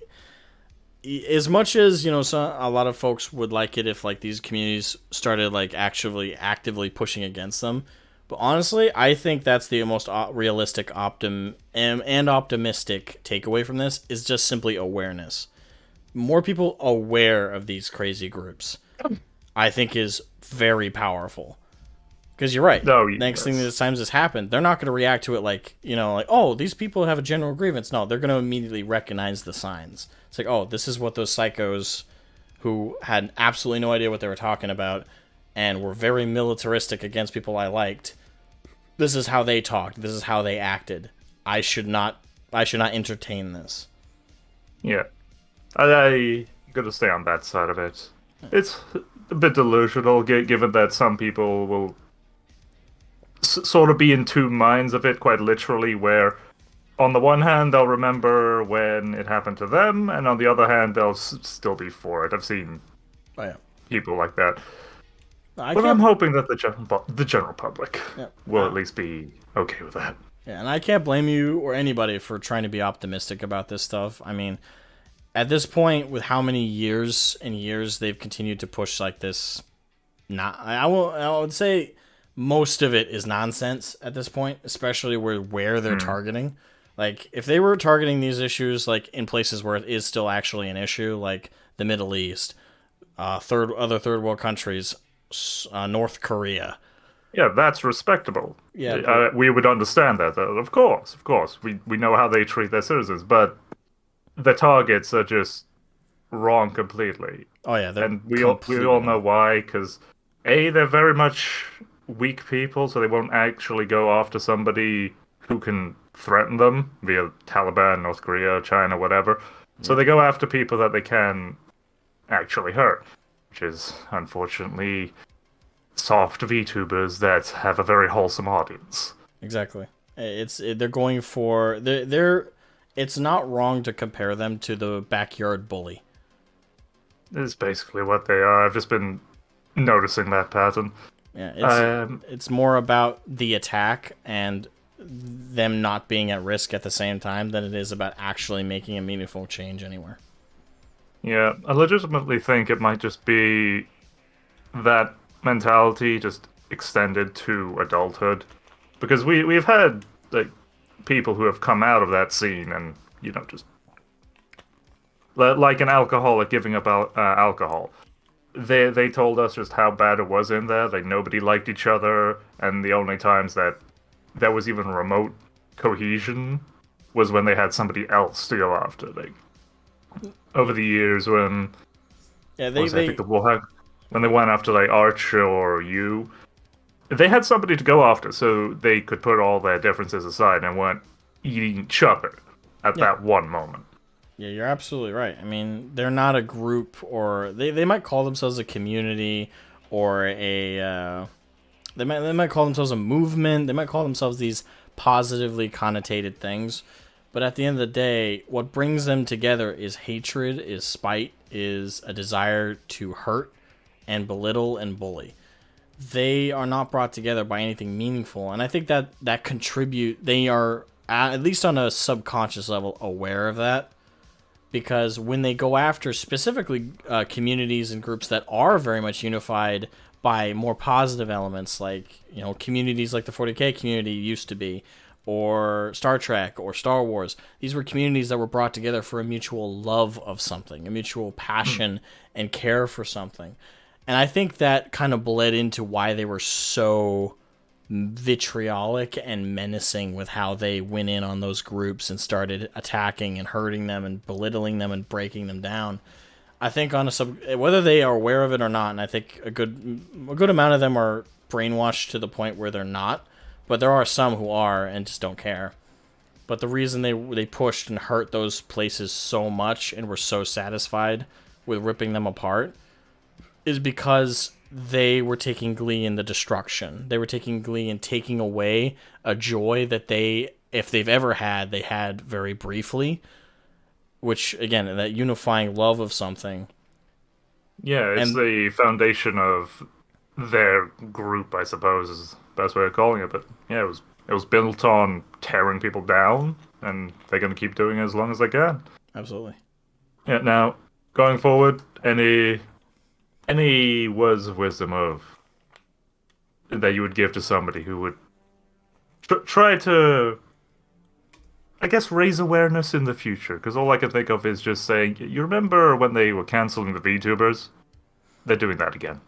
As much as, you know, a lot of folks would like it if like these communities started like actually actively pushing against them, but honestly, I think that's the most realistic and optimistic takeaway from this is just simply awareness. More people aware of these crazy groups, I think, is very powerful. Because you're right. No, Next thing this times this happened, they're not going to react to it like, you know, like, oh, these people have a general grievance. No, they're going to immediately recognize the signs. It's like, oh, this is what those psychos who had absolutely no idea what they were talking about and were very militaristic against people I liked. This is how they talked. This is how they acted. I should not entertain this. Yeah. I gotta stay on that side of it. It's a bit delusional, given that some people will sort of be in two minds of it, quite literally, where on the one hand they'll remember when it happened to them, and on the other hand they'll still be for it. I've seen people like that. But I'm hoping that the general public will at least be okay with that. Yeah, and I can't blame you or anybody for trying to be optimistic about this stuff. I mean, at this point, with how many years and years they've continued to push like this, I would say most of it is nonsense at this point, especially where they're targeting. Like, if they were targeting these issues like in places where it is still actually an issue, like the Middle East, other third world countries, North Korea. Yeah, that's respectable. Yeah, we would understand that. Of course. We know how they treat their citizens, but the targets are just wrong completely. Oh yeah, and we all know why. Because they're very much weak people, so they won't actually go after somebody who can threaten them via Taliban, North Korea, China, whatever. So they go after people that they can actually hurt, which is unfortunately soft VTubers that have a very wholesome audience. Exactly. They're going for they're it's not wrong to compare them to the backyard bully. Is basically what they are. I've just been noticing that pattern. Yeah, it's more about the attack and them not being at risk at the same time than it is about actually making a meaningful change anywhere. Yeah, I legitimately think it might just be that mentality just extended to adulthood. Because we've had like people who have come out of that scene and, just like an alcoholic giving up alcohol. They told us just how bad it was in there. Like nobody liked each other, and the only times that there was even remote cohesion was when they had somebody else to go after. Like over the years when Yeah, I think when they went after like Arch or you, they had somebody to go after, so they could put all their differences aside and weren't eating each other at that one moment. Yeah, you're absolutely right. I mean, they're not a group, or they might call themselves a community, or they might call themselves a movement. They might call themselves these positively connotated things, but at the end of the day, what brings them together is hatred, is spite, is a desire to hurt and belittle and bully. They are not brought together by anything meaningful, and I think that they are at least on a subconscious level aware of that. Because when they go after specifically communities and groups that are very much unified by more positive elements, like communities like the 40K community used to be, or Star Trek or Star Wars, these were communities that were brought together for a mutual love of something, a mutual passion and care for something. And I think that kind of bled into why they were so vitriolic and menacing with how they went in on those groups and started attacking and hurting them and belittling them and breaking them down. I think whether they are aware of it or not, and I think a good amount of them are brainwashed to the point where they're not, but there are some who are and just don't care. But the reason they pushed and hurt those places so much and were so satisfied with ripping them apart is because they were taking glee in the destruction. They were taking glee in taking away a joy that they, if they've ever had, they had very briefly. Which, again, that unifying love of something. Yeah, it's the foundation of their group, I suppose, is the best way of calling it. But yeah, it was built on tearing people down, and they're going to keep doing it as long as they can. Absolutely. Yeah, now, going forward, any words of wisdom that you would give to somebody who would try to, I guess, raise awareness in the future? Because all I can think of is just saying, you remember when they were canceling the VTubers? They're doing that again.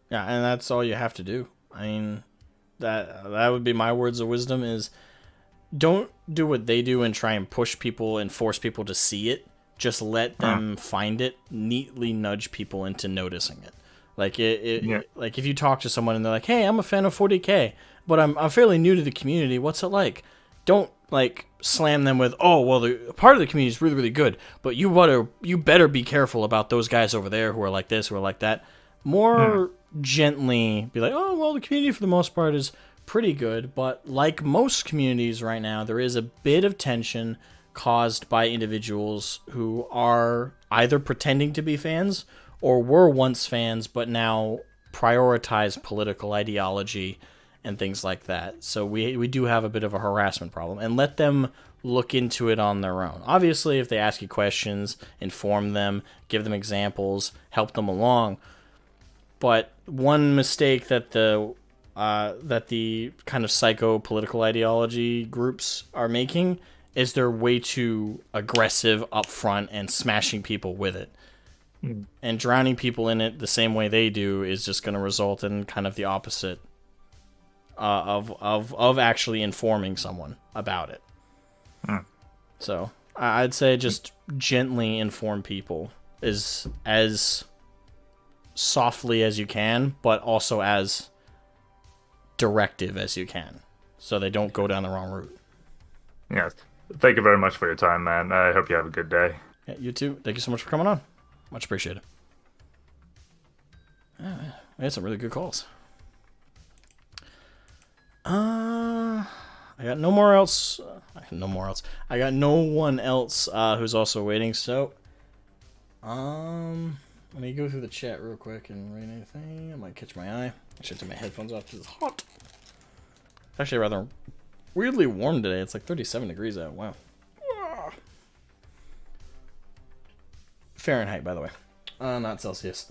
Yeah, and that's all you have to do. I mean, that would be my words of wisdom is don't do what they do and try and push people and force people to see it. Just let them find it, neatly nudge people into noticing it. Like like if you talk to someone and they're like, "Hey, I'm a fan of 40K, but I'm fairly new to the community. What's it like?" Don't like slam them with, "Oh, well, the part of the community is really, really good, but you better be careful about those guys over there who are like this, who are like that." More gently be like, "Oh, well, the community for the most part is pretty good, but like most communities right now, there is a bit of tension caused by individuals who are either pretending to be fans or were once fans but now prioritize political ideology and things like that. So we do have a bit of a harassment problem, and let them look into it on their own. Obviously, if they ask you questions, inform them, give them examples, help them along. But one mistake that the kind of psycho-political ideology groups are making is they're way too aggressive up front and smashing people with it. And drowning people in it the same way they do is just going to result in kind of the opposite of actually informing someone about it. So I'd say just gently inform people as softly as you can, but also as directive as you can, so they don't go down the wrong route. Yes. Thank you very much for your time, man. I hope you have a good day. Yeah, you too. Thank you so much for coming on. Much appreciated. Yeah, we had some really good calls. I got no more else. No more else. I got no one else who's also waiting. So, let me go through the chat real quick and read anything. I might catch my eye. I should take my headphones off because it's hot. It's actually rather weirdly warm today. It's like 37 degrees out. Wow. Fahrenheit, by the way. Not Celsius.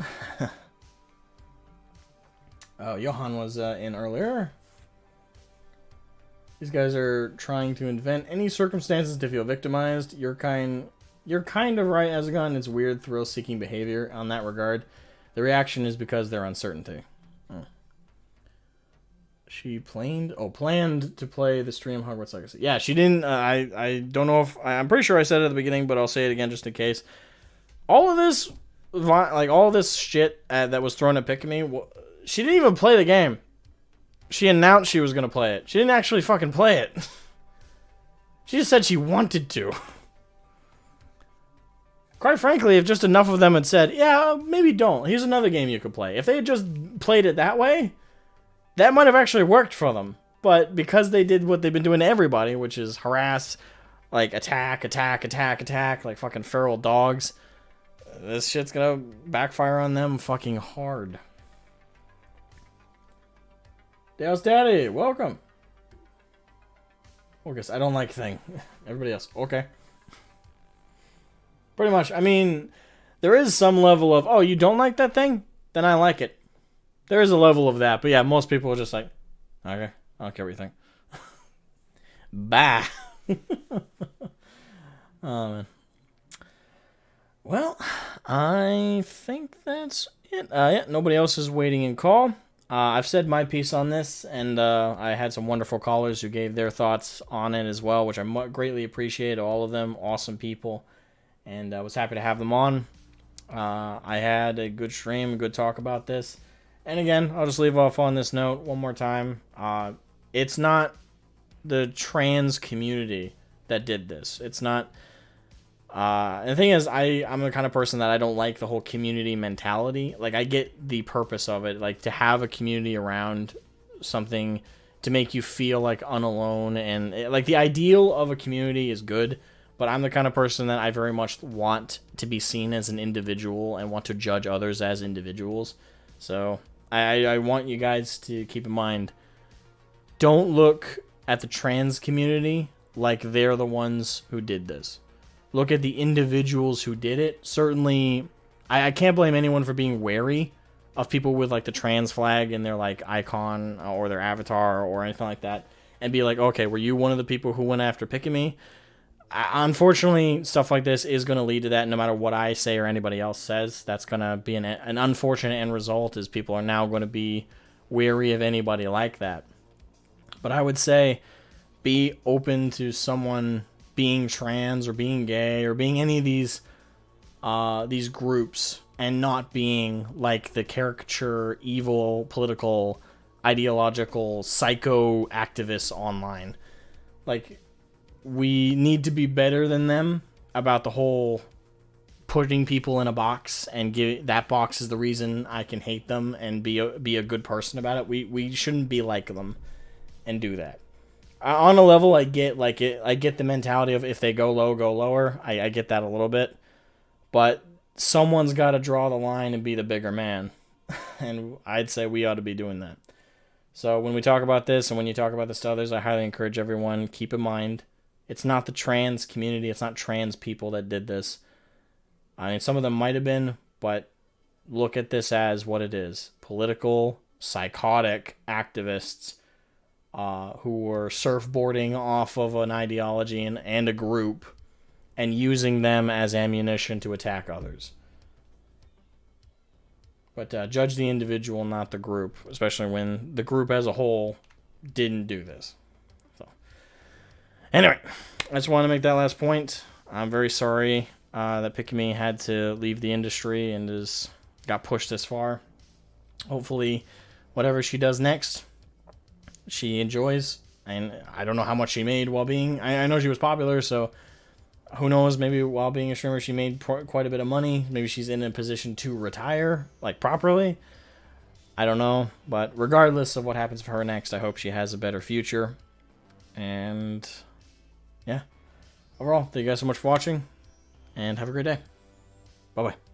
Oh, Johan was in earlier. These guys are trying to invent any circumstances to feel victimized. You're kind of right, Azagon. It's weird, thrill-seeking behavior on that regard. The reaction is because they're uncertainty. Oh. She planned to play the stream Hogwarts Legacy. Yeah, she didn't. I don't know if I'm pretty sure I said it at the beginning, but I'll say it again just in case. All of this, like all this shit that was thrown at Pikamee, she didn't even play the game. She announced she was gonna play it. She didn't actually fucking play it. She just said she wanted to. Quite frankly, if just enough of them had said, yeah, maybe don't. Here's another game you could play. If they had just played it that way, that might have actually worked for them. But because they did what they've been doing to everybody, which is harass, like attack, like fucking feral dogs, this shit's gonna backfire on them fucking hard. Dale's Daddy, welcome. August, I don't like thing. Everybody else, okay. Pretty much, I mean, there is some level of, oh, you don't like that thing? Then I like it. There is a level of that, but yeah, most people are just like, okay, I don't care what you think. Bye. Oh, man. Well, I think that's it. Yeah, nobody else is waiting in call. I've said my piece on this, and I had some wonderful callers who gave their thoughts on it as well, which I greatly appreciate. All of them, awesome people, and I was happy to have them on. I had a good stream, a good talk about this. And again, I'll just leave off on this note one more time. It's not the trans community that did this. It's not... and the thing is, I'm the kind of person that I don't like the whole community mentality. Like, I get the purpose of it, like to have a community around something to make you feel like unalone, and like the ideal of a community is good, but I'm the kind of person that I very much want to be seen as an individual and want to judge others as individuals. So I want you guys to keep in mind, don't look at the trans community like they're the ones who did this. Look at the individuals who did it. Certainly, I can't blame anyone for being wary of people with like the trans flag in their like icon or their avatar or anything like that, and be like, okay, were you one of the people who went after Pikamee? Unfortunately, stuff like this is going to lead to that. No matter what I say or anybody else says, that's going to be an unfortunate end result. Is people are now going to be wary of anybody like that. But I would say, be open to someone being trans or being gay or being any of these groups, and not being like the caricature, evil, political, ideological, psycho activists online. Like, we need to be better than them about the whole putting people in a box and that box is the reason I can hate them and be a good person about it. We shouldn't be like them and do that. On a level, I get the mentality of if they go low, go lower. I get that a little bit, but someone's got to draw the line and be the bigger man, and I'd say we ought to be doing that. So when we talk about this and when you talk about this to others, I highly encourage everyone, keep in mind, it's not the trans community, it's not trans people that did this. I mean, some of them might have been, but look at this as what it is: political, psychotic activists. Who were surfboarding off of an ideology and a group and using them as ammunition to attack others. But judge the individual, not the group, especially when the group as a whole didn't do this. So, anyway, I just want to make that last point. I'm very sorry that Pikamee had to leave the industry and got pushed this far. Hopefully, whatever she does next she enjoys. And I don't know how much she made while being... I know she was popular, so who knows? Maybe while being a streamer, she made quite a bit of money. Maybe she's in a position to retire, like, properly. I don't know. But regardless of what happens for her next, I hope she has a better future. And, yeah. Overall, thank you guys so much for watching. And have a great day. Bye-bye.